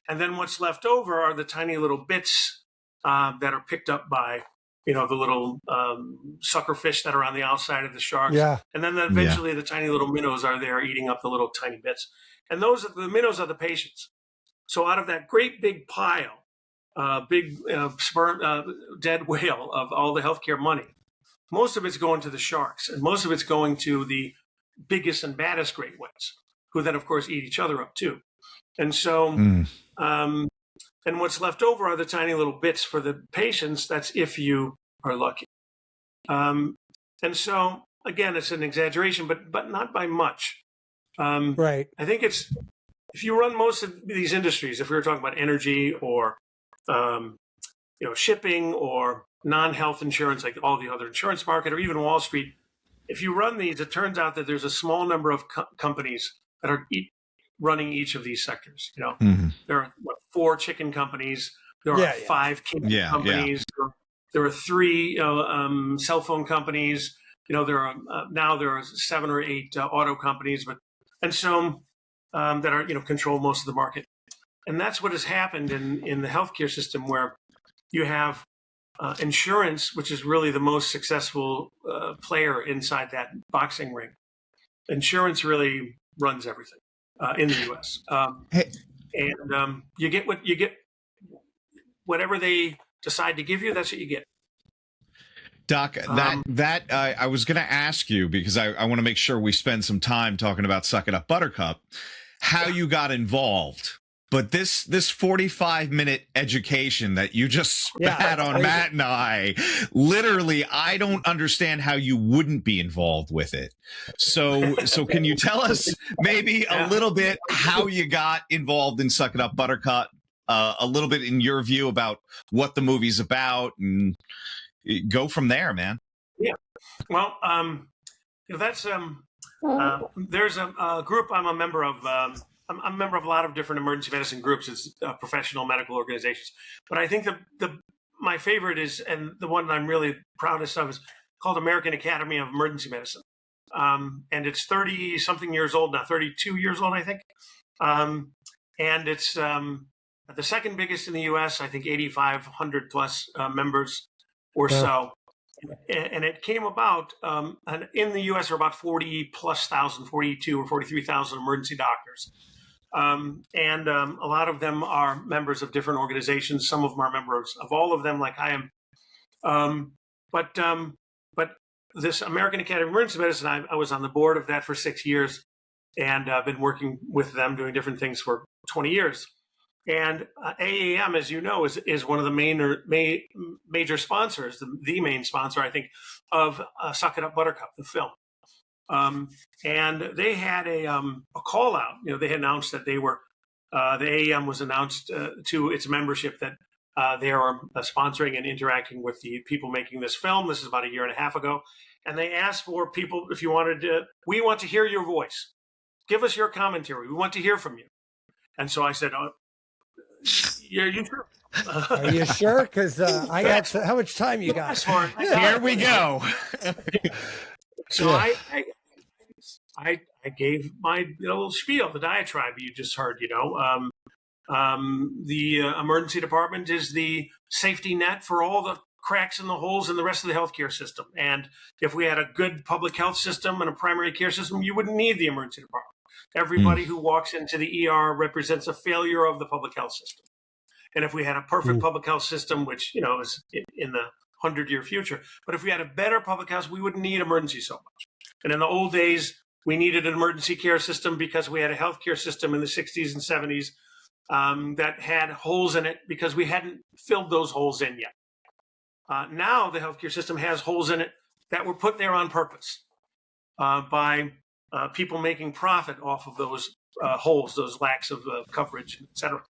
And then what's left over are the tiny little bits that are picked up by the little sucker fish that are on the outside of the sharks. Yeah. And then eventually the tiny little minnows are there eating up the little tiny bits. And the minnows are the patients. So out of that great big pile, big dead whale of all the healthcare money, most of it's going to the sharks, and most of it's going to the biggest and baddest great whites, who then, of course, eat each other up too. And so, and what's left over are the tiny little bits for the patients. That's if you are lucky. And so, again, it's an exaggeration, but not by much. Right. I think it's, if you run most of these industries, if we were talking about energy or shipping or non-health insurance, like all the other insurance market, or even Wall Street, if you run these, it turns out that there's a small number of companies that are running each of these sectors. There are 4 chicken companies. There are 5 cable companies. There are 3 cell phone companies. There are now there are 7 or 8 auto companies, that are control most of the market. And that's what has happened in the healthcare system, where you have insurance, which is really the most successful player inside that boxing ring. Insurance really runs everything in the U.S. You get whatever they decide to give you. That's what you get. Doc, I was going to ask you, because I want to make sure we spend some time talking about Suck It Up Buttercup, how you got involved. But this 45-minute education that you just spat on Matt and I, literally, I don't understand how you wouldn't be involved with it. So can you tell us maybe a little bit how you got involved in Suck It Up Buttercup, a little bit in your view about what the movie's about, and go from there, man. Yeah. Well, that's there's a group I'm a member of. I'm a member of a lot of different emergency medicine groups. It's professional medical organizations. But I think my favorite is, and the one I'm really proudest of, is called American Academy of Emergency Medicine. And it's 30-something years old now, 32 years old, I think. And it's the second biggest in the U.S., I think 8,500 plus members or so. And it came about, and in the U.S. there are about 42 or 43,000 emergency doctors. And a lot of them are members of different organizations. Some of them are members of all of them, like I am. But this American Academy of Emergency Medicine, I was on the board of that for 6 years, and I've been working with them doing different things for 20 years. And AAM, as you know, is one of the major sponsors, the main sponsor, I think, of Suck It Up Buttercup, the film. And they had a call out. They had announced that they were the AAM was announced to its membership that they are sponsoring and interacting with the people making this film. This is about 1.5 years ago, and they asked for people, if you wanted to, we want to hear your voice. Give us your commentary. We want to hear from you. And so I said, "Yeah, you sure?" Are you sure? Because I got how much time you got? Here we go. So I gave my little spiel, the diatribe you just heard. The emergency department is the safety net for all the cracks and the holes in the rest of the healthcare system. And if we had a good public health system and a primary care system, you wouldn't need the emergency department. Everybody who walks into the ER represents a failure of the public health system. And if we had a perfect public health system, which is in the 100-year future, but if we had a better public health, we wouldn't need emergency so much. And in the old days, we needed an emergency care system because we had a healthcare system in the 60s and 70s that had holes in it because we hadn't filled those holes in yet. Now the healthcare system has holes in it that were put there on purpose by people making profit off of those holes, those lacks of coverage, et cetera.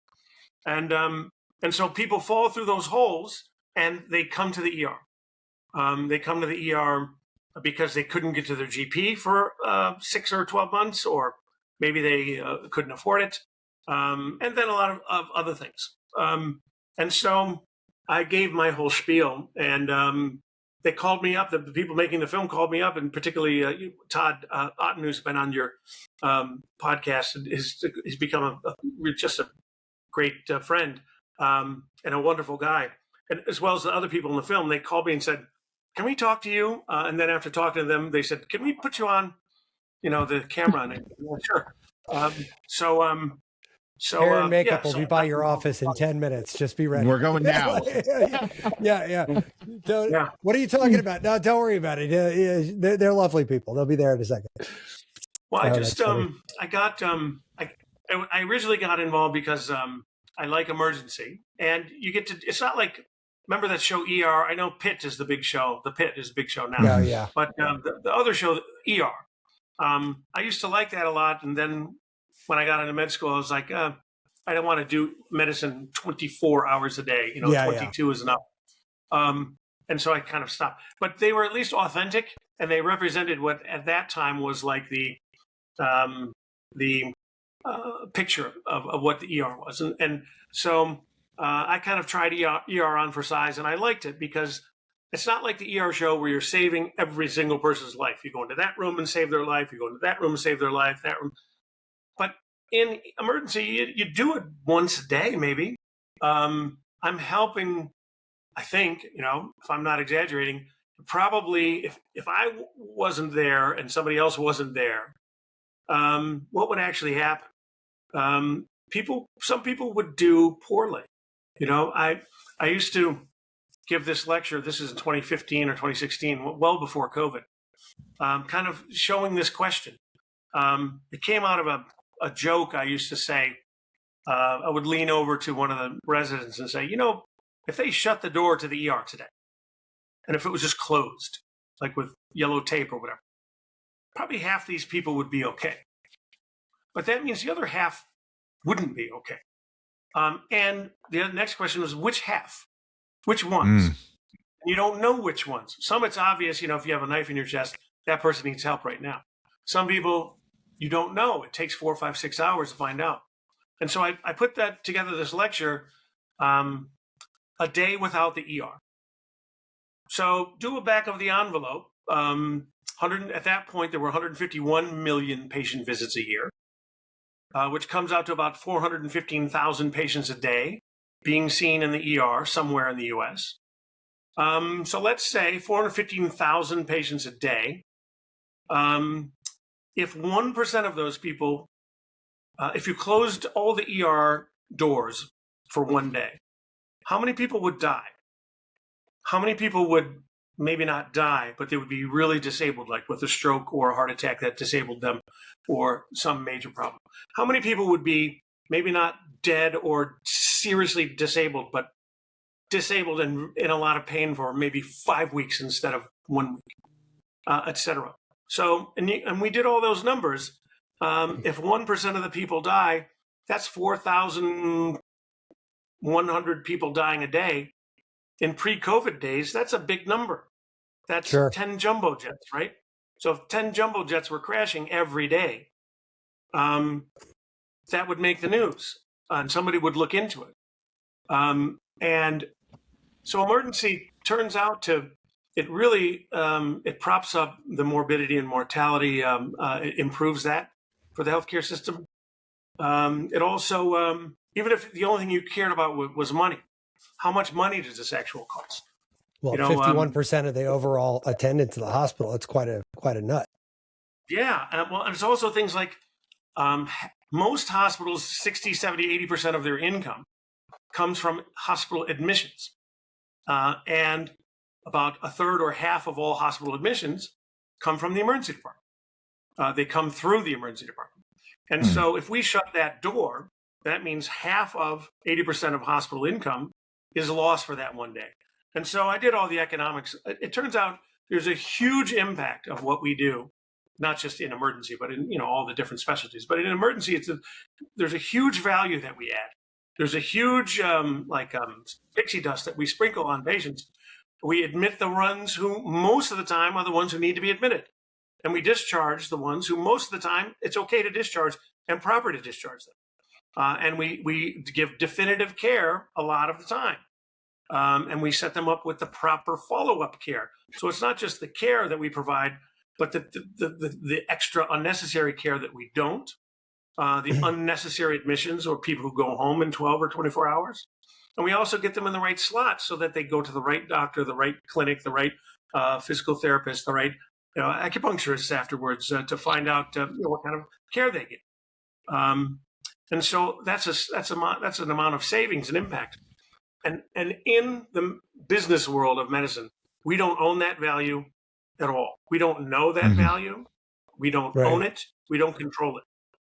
And so people fall through those holes and they come to the ER. They come to the ER because they couldn't get to their GP for 6 or 12 months, or maybe they couldn't afford it. And then a lot of other things. And so I gave my whole spiel, and they called me up. The people making the film called me up, and particularly Todd Otten, who's been on your podcast, he's become just a great friend and a wonderful guy. And as well as the other people in the film, they called me and said, "Can we talk to you?" And then after talking to them, they said, "Can we put you on, the camera?" And I said, "Well, sure." So hair and makeup will be by your office in 10 minutes. Just be ready. We're going now. Yeah. What are you talking about? No, don't worry about it. They're lovely people. They'll be there in a second. Well, I just I originally got involved because I like emergency, and you get to. It's not like, remember that show ER? I know Pitt is the big show. The Pitt is the big show now. Yeah. But the other show, ER, I used to like that a lot. And then when I got into med school, I was like, I don't want to do medicine 24 hours a day. 22 is enough. And so I kind of stopped. But they were at least authentic, and they represented what at that time was like the picture of what the ER was. And so I kind of tried ER on for size, and I liked it because it's not like the ER show where you're saving every single person's life. You go into that room and save their life. You go into that room and save their life, that room. But in emergency, you do it once a day, maybe. I'm helping, I think, if I'm not exaggerating, probably if I wasn't there and somebody else wasn't there, what would actually happen? Some people would do poorly. I used to give this lecture. This is in 2015 or 2016, well before COVID, kind of showing this question. It came out of a joke I used to say. I would lean over to one of the residents and say, if they shut the door to the ER today, and if it was just closed, like with yellow tape or whatever, probably half these people would be okay. But that means the other half wouldn't be okay. And the next question was, which half? Which ones? You don't know which ones. Some it's obvious, if you have a knife in your chest, that person needs help right now. Some people, you don't know. It takes 4, 5, 6 hours to find out. And so I put that together, this lecture, a day without the ER. So do a back of the envelope. At that point, there were 151 million patient visits a year, which comes out to about 415,000 patients a day being seen in the ER somewhere in the US. So let's say 415,000 patients a day. If 1% of those people, if you closed all the ER doors for one day, how many people would die? How many people would maybe not die, but they would be really disabled, like with a stroke or a heart attack that disabled them or some major problem? How many people would be maybe not dead or seriously disabled, but disabled and in a lot of pain for maybe 5 weeks instead of 1 week, etc. So, and we did all those numbers. If 1% of the people die, that's 4,100 people dying a day. In pre-COVID days, that's a big number. That's 10 jumbo jets, right? So if 10 jumbo jets were crashing every day, that would make the news, and somebody would look into it. And so emergency turns out it really it props up the morbidity and mortality. It improves that for the healthcare system. It also, even if the only thing you cared about was money, how much money does this actual cost? Well, 51% of the overall attendance to the hospital. It's quite a nut. Yeah. And it's also things like most hospitals, 60, 70, 80% of their income comes from hospital admissions. And about a third or half of all hospital admissions come from the emergency department. They come through the emergency department. And so if we shut that door, that means half of 80% of hospital income is lost for that one day. And so I did all the economics. It turns out there's a huge impact of what we do, not just in emergency, but in all the different specialties. But in emergency, there's a huge value that we add. There's a huge pixie dust that we sprinkle on patients. We admit the ones who most of the time are the ones who need to be admitted. And we discharge the ones who most of the time it's okay to discharge and proper to discharge them. And we give definitive care a lot of the time. And we set them up with the proper follow-up care. So it's not just the care that we provide, but the extra unnecessary care that we don't, the unnecessary admissions or people who go home in 12 or 24 hours. And we also get them in the right slot so that they go to the right doctor, the right clinic, the right physical therapist, the right acupuncturist afterwards to find out what kind of care they get. And so that's an amount of savings and impact. And in the business world of medicine, we don't own that value at all. We don't know that value. We don't own it. We don't control it.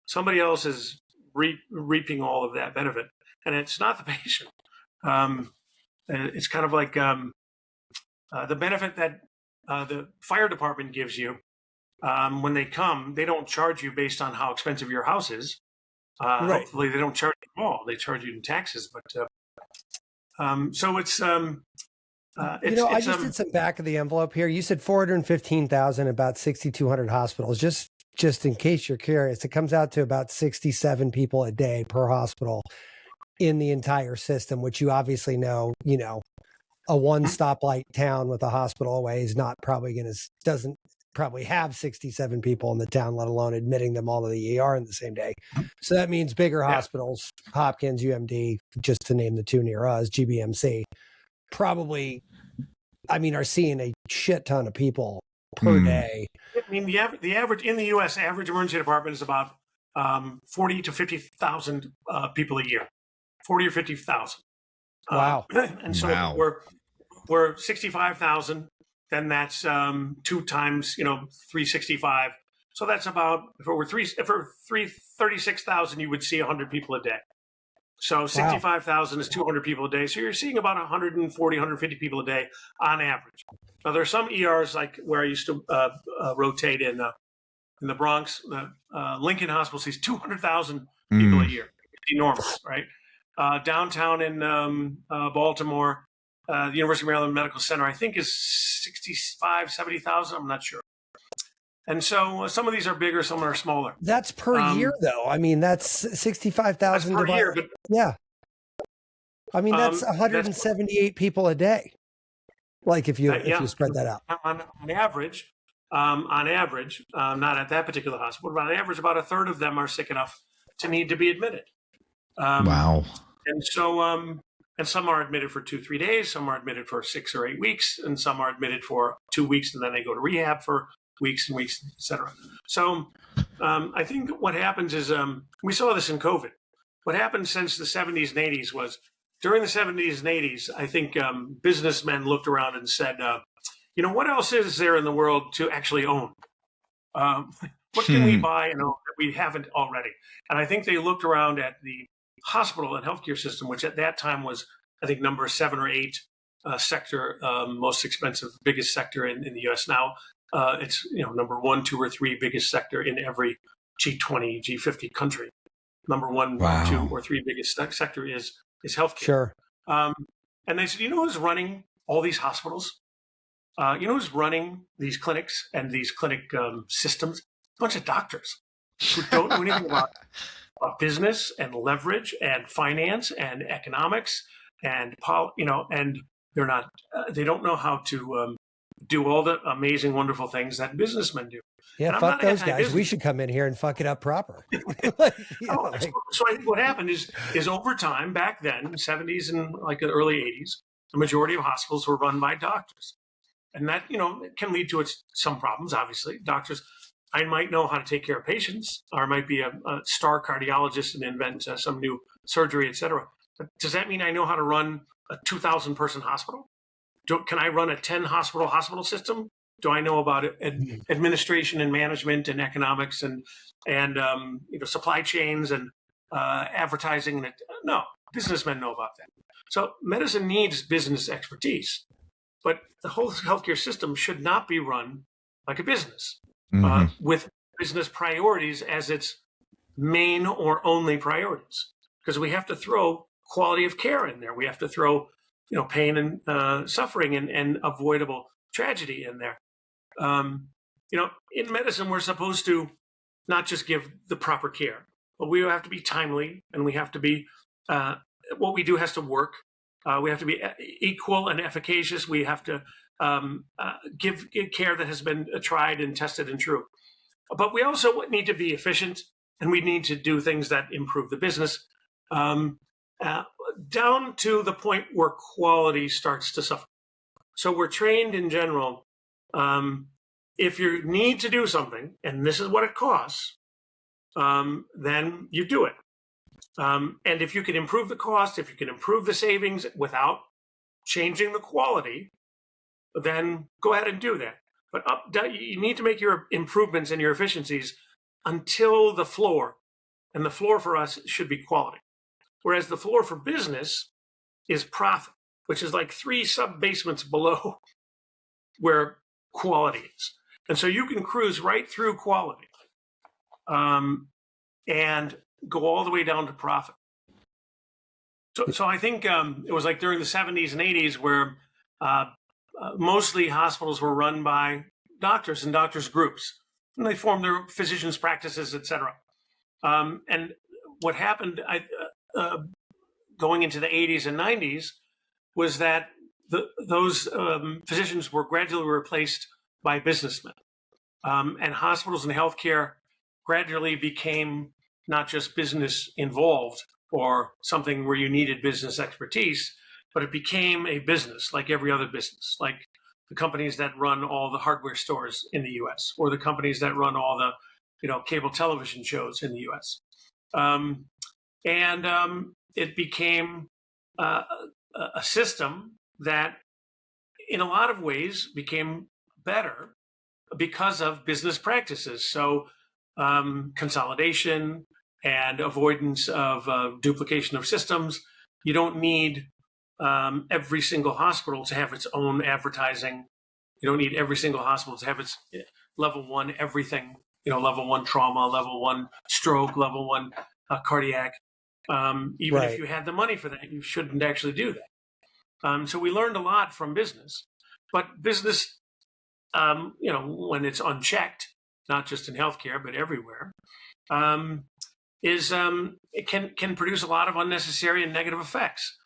Somebody else is reaping all of that benefit, and it's not the patient. It's kind of like the benefit that the fire department gives you when they come, they don't charge you based on how expensive your house is. Right. Hopefully, they don't charge you at all. They charge you in taxes. But so it's I just did some back of the envelope here. You said 415,000, about 6,200 hospitals. Just in case you're curious, it comes out to about 67 people a day per hospital in the entire system, which you obviously know, a one stoplight town with a hospital away is not probably doesn't probably have 67 people in the town, let alone admitting them all to the ER in the same day. So that means bigger hospitals, Hopkins, UMD, just to name the two near us, GBMC, probably, are seeing a shit ton of people per day. I mean, the average in the U.S. average emergency department is about 40 to 50,000 people a year, 40 or 50,000. Wow! And so we're 65,000. Then that's 2 times 365. So that's about if it were 36,000, you would see 100 people a day. So 65,000 is 200 people a day. So you're seeing about 140, 150 people a day on average. Now there are some ERs like where I used to rotate in the Bronx. The Lincoln Hospital sees 200,000 people a year. It's enormous, right? Downtown in Baltimore, the University of Maryland Medical Center, I think is 65, 70,000. I'm not sure. And so some of these are bigger, some are smaller. That's per year, though. That's 65,000 per year. But, yeah. That's 178 people a day. Like if you spread that out. On average, not at that particular hospital, but on average, about a third of them are sick enough to need to be admitted. Wow. And so, and some are admitted for 2-3 days, some are admitted for 6 or 8 weeks, and some are admitted for 2 weeks, and then they go to rehab for weeks and weeks, et cetera. So I think what happens is, we saw this in COVID. What happened since the 70s and 80s was, during the 70s and 80s, I think businessmen looked around and said, what else is there in the world to actually own? What can we buy and own that we haven't already? And I think they looked around at the hospital and healthcare system, which at that time was, I think, number 7 or 8 sector, most expensive, biggest sector in the U.S. Now it's number 1, 2, or 3 biggest sector in every G20, G50 country. Number 1, 2, or 3 biggest sector is healthcare. Sure. And they said, who's running all these hospitals? Who's running these clinics and these clinic systems? A bunch of doctors who don't know anything about business and leverage and finance and economics and and they're not. They don't know how to do all the amazing, wonderful things that businessmen do. Yeah, fuck those guys. We should come in here and fuck it up proper. So I think what happened is over time, back then, 70s and like the early 80s, the majority of hospitals were run by doctors. And that, can lead to some problems, obviously. Doctors, I might know how to take care of patients, or I might be a star cardiologist and invent some new surgery, et cetera. But does that mean I know how to run a 2,000 person hospital? Can I run a 10 hospital system? Do I know about administration and management and economics and supply chains and advertising? No, businessmen know about that. So medicine needs business expertise, but the whole healthcare system should not be run like a business with business priorities as its main or only priorities. Because we have to throw quality of care in there. We have to throw pain and suffering and avoidable tragedy in there. In medicine, we're supposed to not just give the proper care, but we have to be timely, and we have to be, what we do has to work. We have to be equal and efficacious. We have to give care that has been tried and tested and true. But we also need to be efficient, and we need to do things that improve the business, down to the point where quality starts to suffer. So we're trained in general, if you need to do something, and this is what it costs, then you do it. And if you can improve the cost, if you can improve the savings without changing the quality, then go ahead and do that. But you need to make your improvements and your efficiencies until the floor. And the floor for us should be quality. Whereas the floor for business is profit, which is like 3 sub-basements below where quality is. And so you can cruise right through quality and go all the way down to profit. So I think it was like during the 70s and 80s where mostly hospitals were run by doctors and doctors' groups. And they formed their physicians' practices, et cetera. And what happened going into the 80s and 90s was that those physicians were gradually replaced by businessmen. And hospitals and healthcare gradually became not just business involved or something where you needed business expertise, but it became a business like every other business, like the companies that run all the hardware stores in the US or the companies that run all the cable television shows in the US. It became a system that in a lot of ways became better because of business practices. So consolidation and avoidance of duplication of systems. You don't need every single hospital to have its own advertising. You don't need every single hospital to have its level 1 everything, level 1 trauma, level 1 stroke, level 1 cardiac. Even if you had the money for that, you shouldn't actually do that. So we learned a lot from business, but business, when it's unchecked, not just in healthcare, but everywhere, it can produce a lot of unnecessary and negative effects.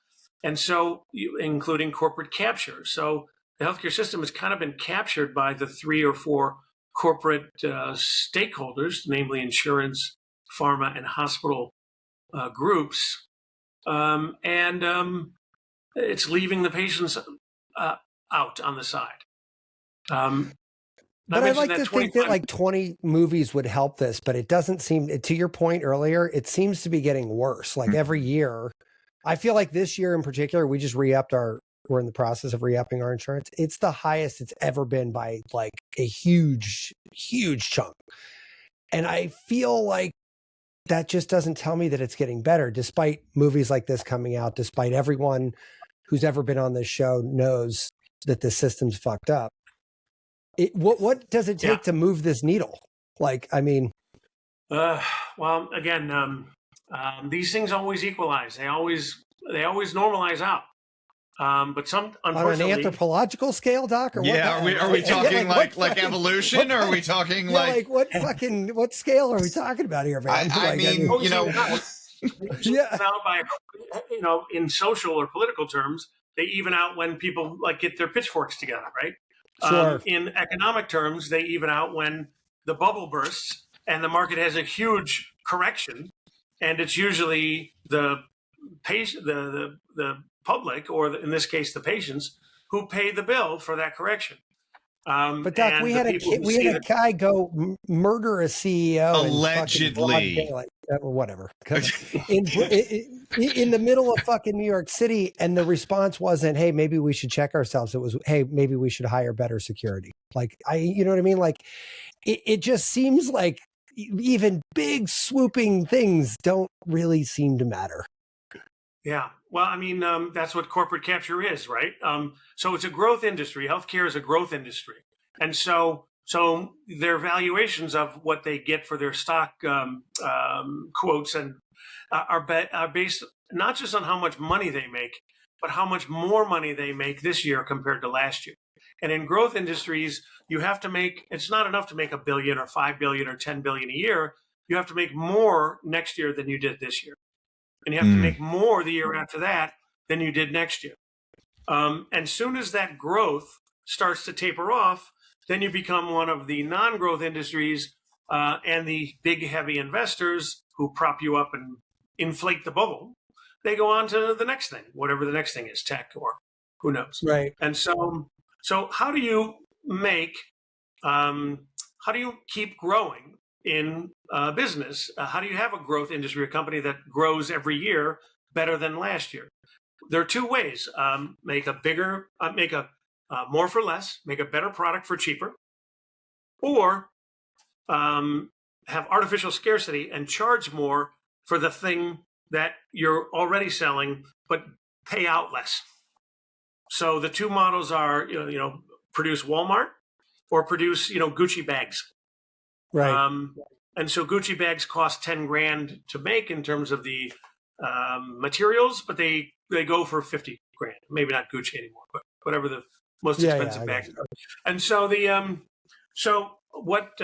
And so, including corporate capture. So the healthcare system has kind of been captured by the 3 or 4 corporate stakeholders, namely insurance, pharma, and hospital groups. It's leaving the patients out on the side. But I'd like to think that like 20 movies would help this, but it doesn't seem, to your point earlier, it seems to be getting worse. Like every year, I feel like this year in particular, we're in the process of re-upping our insurance. It's the highest it's ever been by like a huge, huge chunk. And I feel like that just doesn't tell me that it's getting better, despite movies like this coming out, despite everyone who's ever been on this show knows that the system's fucked up. What does it take to move this needle? Like, I mean, well, again, these things always equalize. They always normalize out. But some, unfortunately, on an anthropological scale, Doc, or what? Are we talking like evolution, or are we talking like what scale are we talking about here, man? I mean, out by, in social or political terms, they even out when people like get their pitchforks together, right? Sure. In economic terms, they even out when the bubble bursts and the market has a huge correction, and it's usually the public, or in this case, the patients, who pay the bill for that correction. But Doc, we had a guy go murder a CEO allegedly, or whatever, in the middle of fucking New York City, and the response wasn't, "Hey, maybe we should check ourselves." It was, "Hey, maybe we should hire better security." Like, you know what I mean? Like, it just seems like even big swooping things don't really seem to matter. Yeah. Well, I mean, that's what corporate capture is, right? So it's a growth industry. Healthcare is a growth industry. And so their valuations of what they get for their stock quotes and are based not just on how much money they make, but how much more money they make this year compared to last year. And in growth industries, you have to make, it's not enough to make $1 billion or $5 billion or $10 billion a year. You have to make more next year than you did this year. And you have to make more the year after that than you did next year. And soon as that growth starts to taper off, then you become one of the non-growth industries and the big, heavy investors who prop you up and inflate the bubble. They go on to the next thing, whatever the next thing is, tech or who knows. Right. And so how do you keep growing in business? How do you have a growth industry, a company that grows every year better than last year? There are two ways: make a more for less, make a better product for cheaper, or have artificial scarcity and charge more for the thing that you're already selling, but pay out less. So the two models are, produce Walmart or produce, Gucci bags. Right. And so Gucci bags cost 10 grand to make in terms of the materials, but they go for 50 grand. Maybe not Gucci anymore, but whatever the most expensive bags are. And so what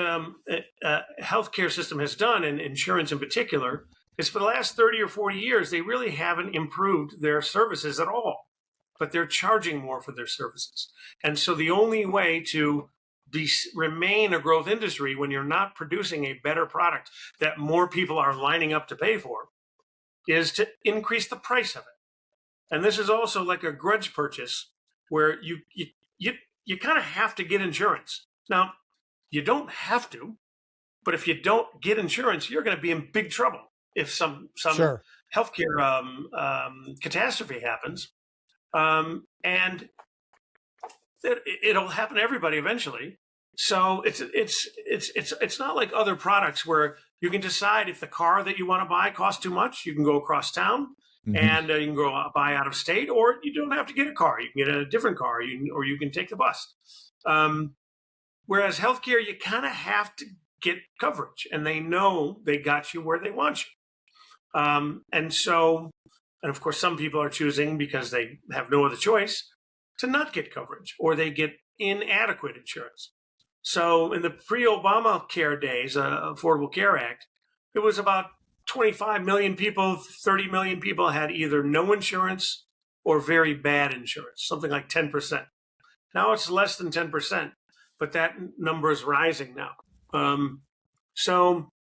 healthcare system has done, and insurance in particular, is for the last 30 or 40 years, they really haven't improved their services at all, but they're charging more for their services. And so the only way to remain a growth industry when you're not producing a better product that more people are lining up to pay for is to increase the price of it. And this is also like a grudge purchase where you kind of have to get insurance. Now, you don't have to, but if you don't get insurance, you're going to be in big trouble if some Sure. healthcare catastrophe happens, and it'll happen to everybody eventually. So it's not like other products where you can decide if the car that you want to buy costs too much. You can go across town, and you can go buy out of state, or you don't have to get a car. You can get a different car, or you can take the bus. Whereas healthcare, you kind of have to get coverage, and they know they got you where they want you. And of course, some people are choosing, because they have no other choice, to not get coverage, or they get inadequate insurance. So in the pre-Obamacare days, Affordable Care Act, it was about 25 million people, 30 million people had either no insurance or very bad insurance, something like 10%. Now it's less than 10%, but that number is rising now.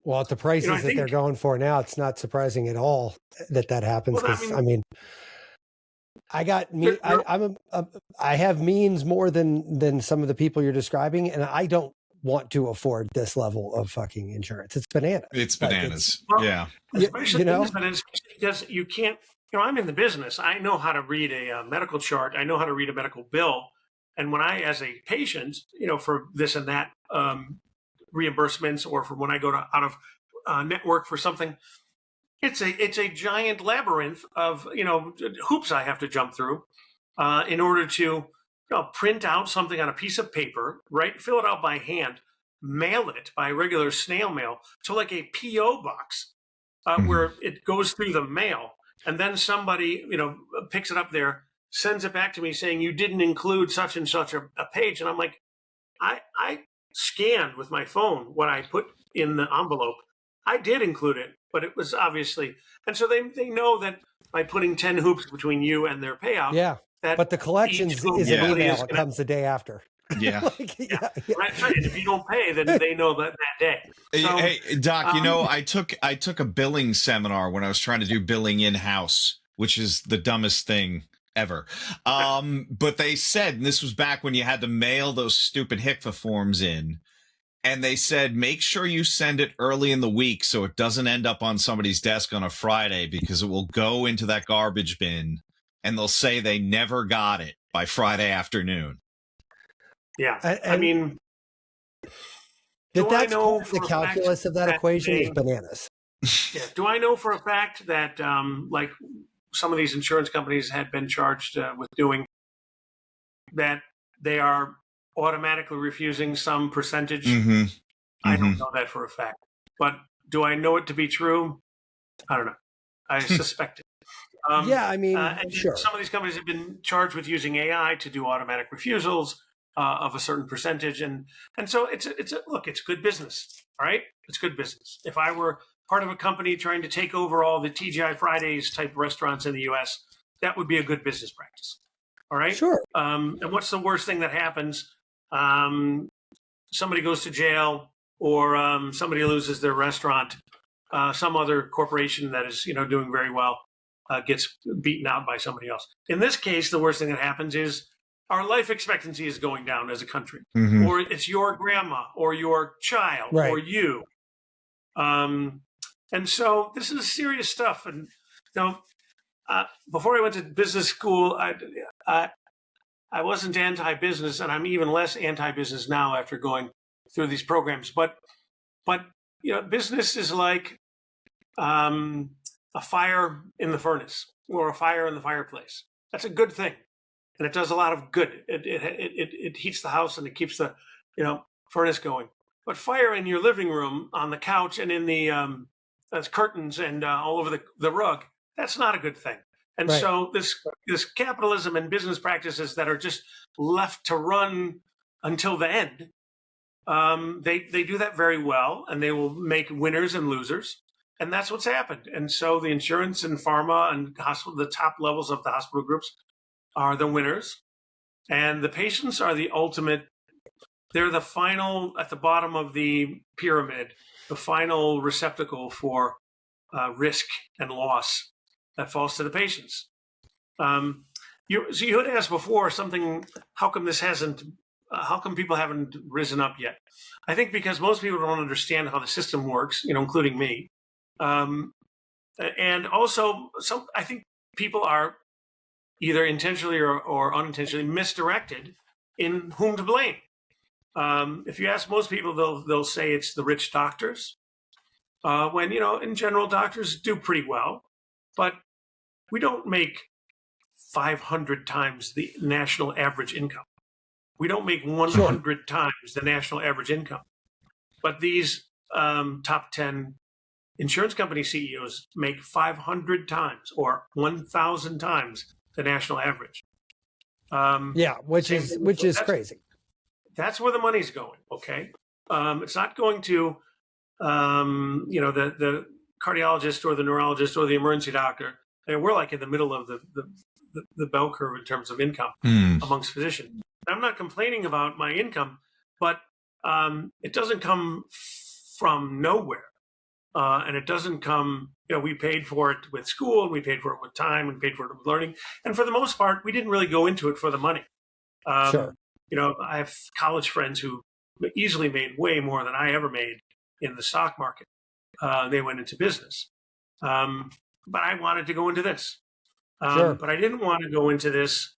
Well, at the prices that they're going for now, it's not surprising at all that happens. Because I have means more than some of the people you're describing, and I don't want to afford this level of fucking insurance. It's bananas. It's bananas. Yeah. Especially because you can't. I'm in the business. I know how to read a medical chart. I know how to read a medical bill. And when I, as a patient, for this and that reimbursements, or for when I go out of network for something, it's a giant labyrinth of hoops I have to jump through in order to print out something on a piece of paper, fill it out by hand, mail it by regular snail mail to like a PO box where it goes through the mail, and then somebody picks it up there, sends it back to me saying you didn't include such and such a page, and I'm like, I scanned with my phone what I put in the envelope. I did include it, but it was obviously, and so they know that by putting 10 hoops between you and their payout. Yeah. But the collections is an email. It comes the day after. Yeah. Right. And if you don't pay, then they know that day. So, hey, Doc, I took a billing seminar when I was trying to do billing in-house, which is the dumbest thing ever. But they said, and this was back when you had to mail those stupid HICFA forms in, and they said, make sure you send it early in the week so it doesn't end up on somebody's desk on a Friday, because it will go into that garbage bin and they'll say they never got it by Friday afternoon. Yeah. That's the calculus of that equation is bananas. Yeah. Do I know for a fact that like some of these insurance companies had been charged with doing that, they are automatically refusing some percentage? I don't know that for a fact, but do I know it to be true? I don't know. I suspect it. Sure. Some of these companies have been charged with using AI to do automatic refusals of a certain percentage, and so it's good business. All right, it's good business. If I were part of a company trying to take over all the TGI Fridays type restaurants in the U.S., that would be a good business practice. All right. Sure. And what's the worst thing that happens? Somebody goes to jail, or somebody loses their restaurant. Some other corporation that is doing very well gets beaten out by somebody else. In this case, the worst thing that happens is our life expectancy is going down as a country, or it's your grandma or your child or you. And so this is serious stuff. And before I went to business school, I wasn't anti-business, and I'm even less anti-business now after going through these programs. But business is like a fire in the furnace or a fire in the fireplace. That's a good thing, and it does a lot of good. It heats the house, and it keeps the furnace going. But fire in your living room, on the couch, and in the curtains and all over the rug, that's not a good thing. And Right. so this capitalism and business practices that are just left to run until the end, they do that very well, and they will make winners and losers. And that's what's happened. And so the insurance and pharma and hospital, the top levels of the hospital groups are the winners. And the patients are the ultimate. They're the final, at the bottom of the pyramid, the final receptacle for risk and loss that falls to the patients. You had asked before something, how come people haven't risen up yet? I think because most people don't understand how the system works, including me. And also, I think people are either intentionally or unintentionally misdirected in whom to blame. If you ask most people, they'll say it's the rich doctors. When, in general, doctors do pretty well, but we don't make 500 times the national average income. We don't make 100 times the national average income. But these top 10 insurance company CEOs make 500 times or 1,000 times the national average. Which is crazy. That's where the money's going. Okay, it's not going to the cardiologist or the neurologist or the emergency doctor. And we're like in the middle of the bell curve in terms of income amongst physicians. I'm not complaining about my income, but it doesn't come from nowhere. And it doesn't come, we paid for it with school, and we paid for it with time, and paid for it with learning. And for the most part, we didn't really go into it for the money. I have college friends who easily made way more than I ever made in the stock market. They went into business. But I wanted to go into this. But I didn't want to go into this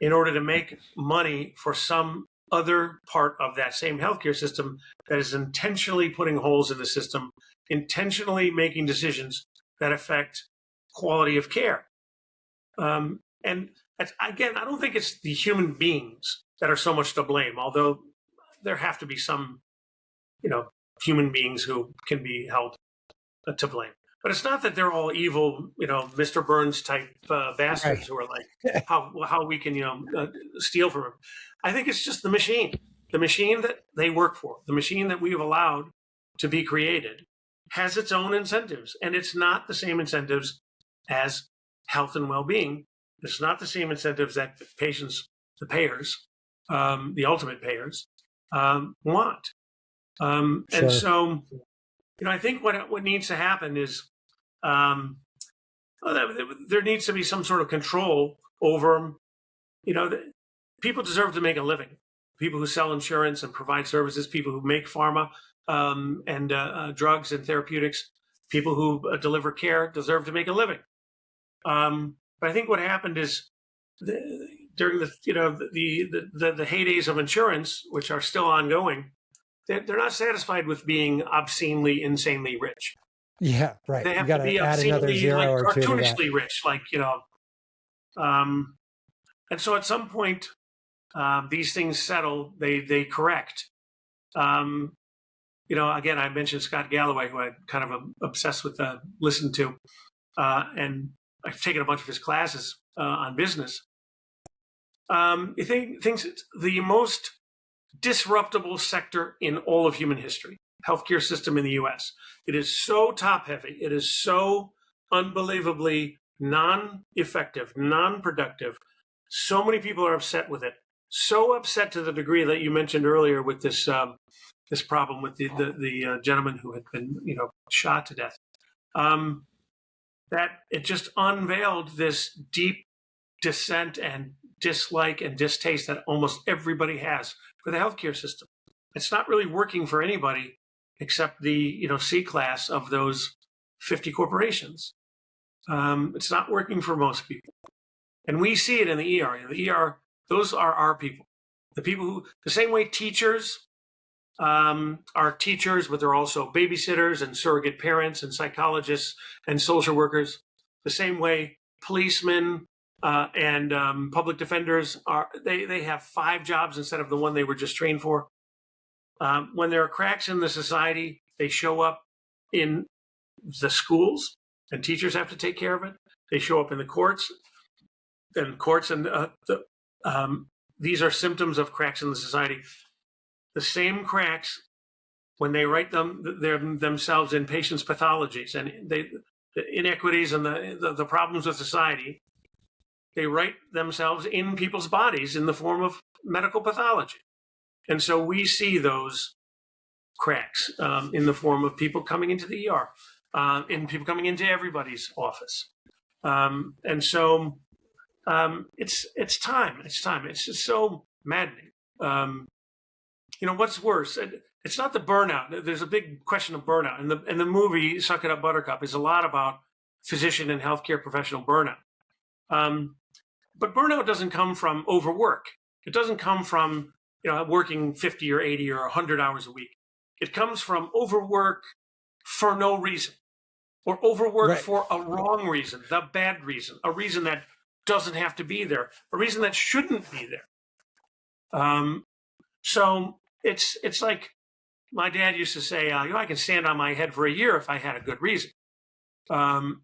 in order to make money for some other part of that same healthcare system that is intentionally putting holes in the system, intentionally making decisions that affect quality of care. And again, I don't think it's the human beings that are so much to blame, although there have to be some, human beings who can be held to blame. But it's not that they're all evil, Mr. Burns type bastards who are like, how we can, steal from him. I think it's just the machine that they work for, the machine that we have allowed to be created has its own incentives. And it's not the same incentives as health and well-being. It's not the same incentives that patients, the payers, the ultimate payers, want. And so, I think what needs to happen is there needs to be some sort of control over, people deserve to make a living. People who sell insurance and provide services, people who make pharma and drugs and therapeutics, people who deliver care deserve to make a living. But I think what happened is during the heydays of insurance, which are still ongoing, they're not satisfied with being obscenely, insanely rich. Yeah, right. They have to be obscenely, cartoonishly rich, and so at some point, these things settle. They correct. Again, I mentioned Scott Galloway, who I kind of am obsessed with, listened to, and I've taken a bunch of his classes on business. He thinks it's the most disruptable sector in all of human history, healthcare system in the U.S. It is so top-heavy. It is so unbelievably non-effective, non-productive. So many people are upset with it. So upset to the degree that you mentioned earlier with this this problem with the gentleman who had been shot to death. That it just unveiled this deep dissent and dislike and distaste that almost everybody has for the healthcare system. It's not really working for anybody except the C class of those 50 corporations. It's not working for most people, and we see it in the ER. The ER, those are our people, the people who, the same way teachers are teachers, but they're also babysitters and surrogate parents and psychologists and social workers. The same way policemen and public defenders are, they have 5 jobs instead of the one they were just trained for. When there are cracks in the society, they show up in the schools, and teachers have to take care of it. They show up in the courts, these are symptoms of cracks in the society. The same cracks, when they write themselves in patients' pathologies and the inequities and the problems of society, they write themselves in people's bodies in the form of medical pathology. And so we see those cracks in the form of people coming into the ER, and people coming into everybody's office. And so it's time. It's just so maddening. What's worse? It's not the burnout. There's a big question of burnout. And the movie Suck It Up, Buttercup is a lot about physician and healthcare professional burnout. But burnout doesn't come from overwork. It doesn't come from working 50 or 80 or 100 hours a week. It comes from overwork for no reason, or overwork for a wrong reason, the bad reason, a reason that doesn't have to be there, a reason that shouldn't be there. So it's like my dad used to say, I can stand on my head for a year if I had a good reason. Or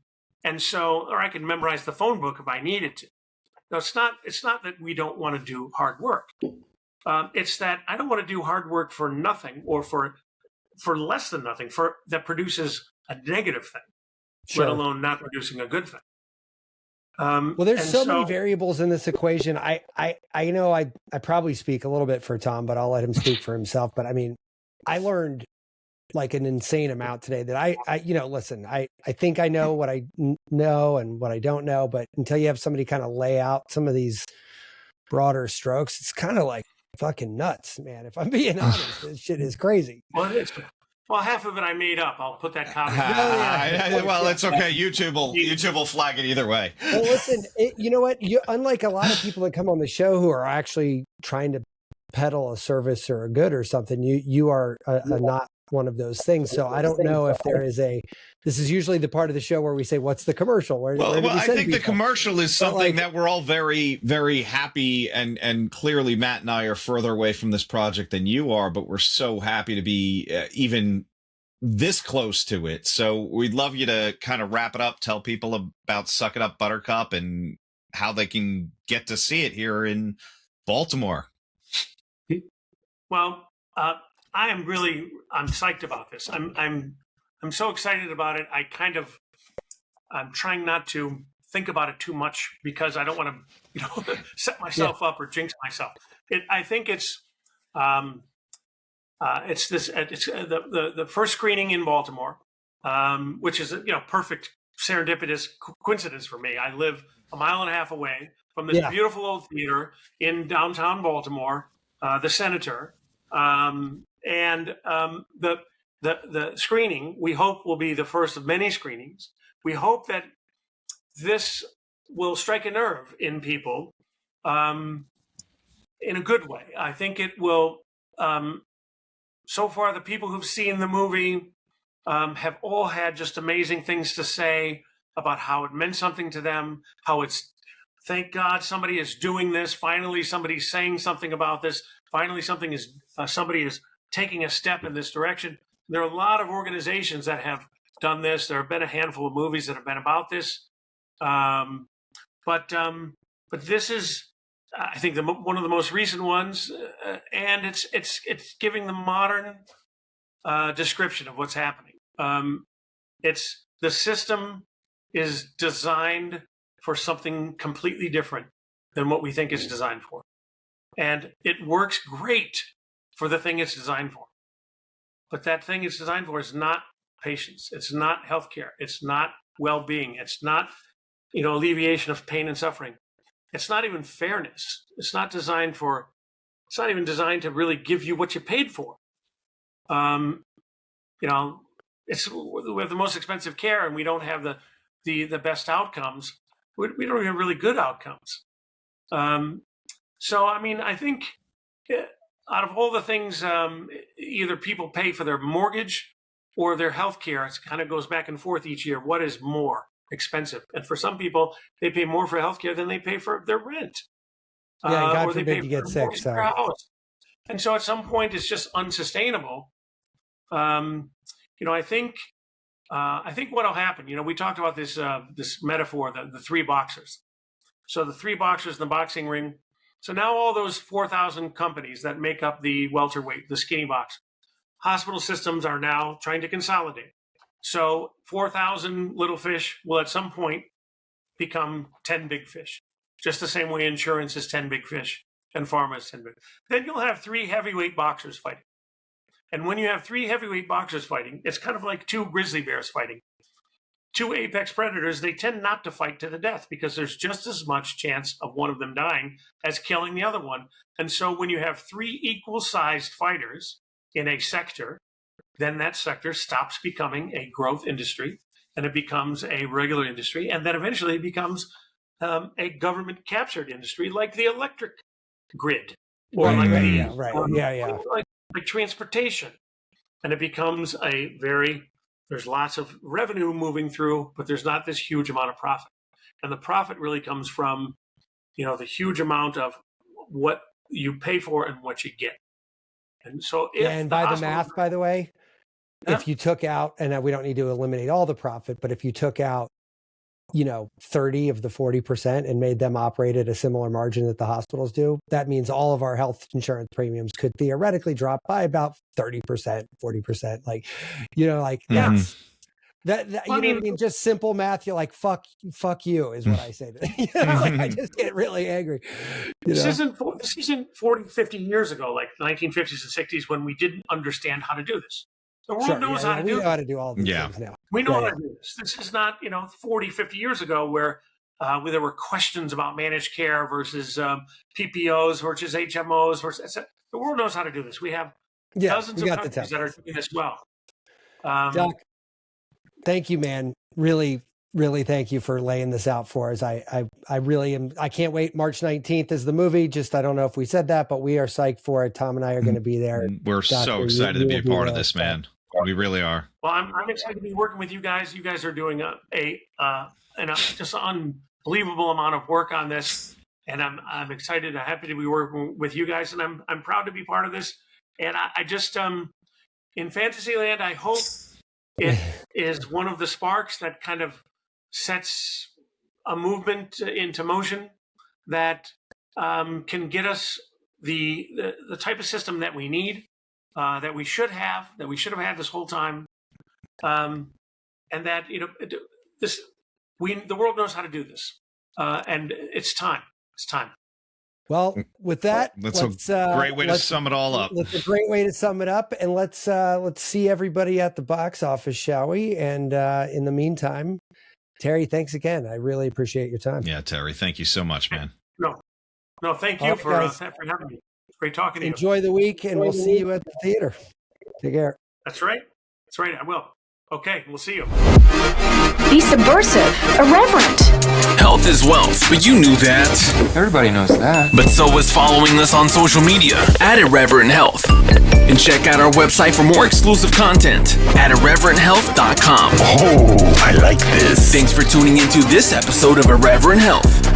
I can memorize the phone book if I needed to. No, it's not that we don't want to do hard work. It's that I don't want to do hard work for nothing, or for less than nothing, that produces a negative thing, let alone not producing a good thing. Well, there's so many variables in this equation. I know I probably speak a little bit for Tom, but I'll let him speak for himself. But I mean, I learned like an insane amount today that I listen, I think I know what I know and what I don't know, but until you have somebody kind of lay out some of these broader strokes, it's kind of like fucking nuts, man. If I'm being honest, this shit is crazy. Well, it is. Well, half of it I made up. I'll put that comment. Well, it's okay. YouTube will flag it either way. Well, listen, you know what? Unlike a lot of people that come on the show who are actually trying to peddle a service or a good or something, you are not one of those things. So I don't know if there is this is usually the part of the show where we say, what's the commercial? Where I think the commercial is something that we're all very, very happy, and clearly Matt and I are further away from this project than you are, but we're so happy to be even this close to it. So we'd love you to kind of wrap it up, tell people about Suck It Up, Buttercup, and how they can get to see it here in Baltimore. Well, I'm psyched about this. I'm so excited about it. I'm trying not to think about it too much because I don't want to, set myself up or jinx myself. I think it's the first screening in Baltimore, which is perfect serendipitous coincidence for me. I live a mile and a half away from this beautiful old theater in downtown Baltimore, the Senator. The screening, we hope, will be the first of many screenings. We hope that this will strike a nerve in people in a good way. I think it will. So far, the people who've seen the movie have all had just amazing things to say about how it meant something to them, how it's, thank God somebody is doing this. Finally, somebody's saying something about this. Finally, somebody is taking a step in this direction. There are a lot of organizations that have done this. There have been a handful of movies that have been about this. But this is, I think, one of the most recent ones, and it's giving the modern description of what's happening. The system is designed for something completely different than what we think it's designed for. And it works great for the thing it's designed for. But that thing it's designed for is not patients. It's not healthcare. It's not well-being. It's not, alleviation of pain and suffering. It's not even fairness. It's not even designed to really give you what you paid for. We have the most expensive care and we don't have the best outcomes. We don't have really good outcomes. So, I think out of all the things, either people pay for their mortgage or their health care, it kind of goes back and forth each year. What is more expensive? And for some people, they pay more for health care than they pay for their rent. Yeah, God forbid you get sick. So. And so at some point it's just unsustainable. I think what'll happen, we talked about this metaphor, the three boxers. So the three boxers in the boxing ring. So now all those 4,000 companies that make up the welterweight, the skinny box, hospital systems are now trying to consolidate. So 4,000 little fish will at some point become 10 big fish, just the same way insurance is 10 big fish and pharma is 10 big. Then you'll have three heavyweight boxers fighting. And when you have three heavyweight boxers fighting, it's kind of like two grizzly bears fighting. Two apex predators, they tend not to fight to the death because there's just as much chance of one of them dying as killing the other one. And so when you have three equal-sized fighters in a sector, then that sector stops becoming a growth industry and it becomes a regular industry. And then eventually it becomes a government-captured industry like the electric grid. Or like transportation. And it becomes there's lots of revenue moving through, but there's not this huge amount of profit. And the profit really comes from, the huge amount of what you pay for and what you get. And so by the math, by the way, if you took out, and we don't need to eliminate all the profit, but if you took out, 30 of the 40% and made them operate at a similar margin that the hospitals do, that means all of our health insurance premiums could theoretically drop by about 30%, 40%. That's just simple math. You're like, fuck you is what I say to I just get really angry. This isn't 40, 50 years ago, like the 1950s and 60s when we didn't understand how to do this. The world knows how to do it. We know how to do all these things now. We know how to do this. This is not, 40, 50 years ago where there were questions about managed care versus PPOs versus HMOs. The world knows how to do this. We have dozens of countries that are doing this well. Doc, thank you, man. Really, really thank you for laying this out for us. I really am. I can't wait. March 19th is the movie. I don't know if we said that, but we are psyched for it. Tom and I are going to be there. We're so excited to be a part of this, man. We really are. Well, I'm excited to be working with you guys. You guys are doing a just unbelievable amount of work on this, and I'm excited and happy to be working with you guys, and I'm proud to be part of this. And I just in Fantasyland, I hope it is one of the sparks that kind of sets a movement into motion that can get us the type of system that we need. That we should have had this whole time, and that the world knows how to do this, and it's time. It's time. Well, with that, that's a great way to sum it all up. That's a great way to sum it up, and let's see everybody at the box office, shall we? And in the meantime, Terry, thanks again. I really appreciate your time. Yeah, Terry, thank you so much, man. No, thank you for having me. Great talking to you. Enjoy the week, and we'll see you at the theater. Take care. That's right. I will. Okay, we'll see you. Be subversive, irreverent. Health is wealth, but you knew that. Everybody knows that. But so is following us on social media at Irreverent Health. And check out our website for more exclusive content at irreverenthealth.com. Oh, I like this. Thanks for tuning into this episode of Irreverent Health.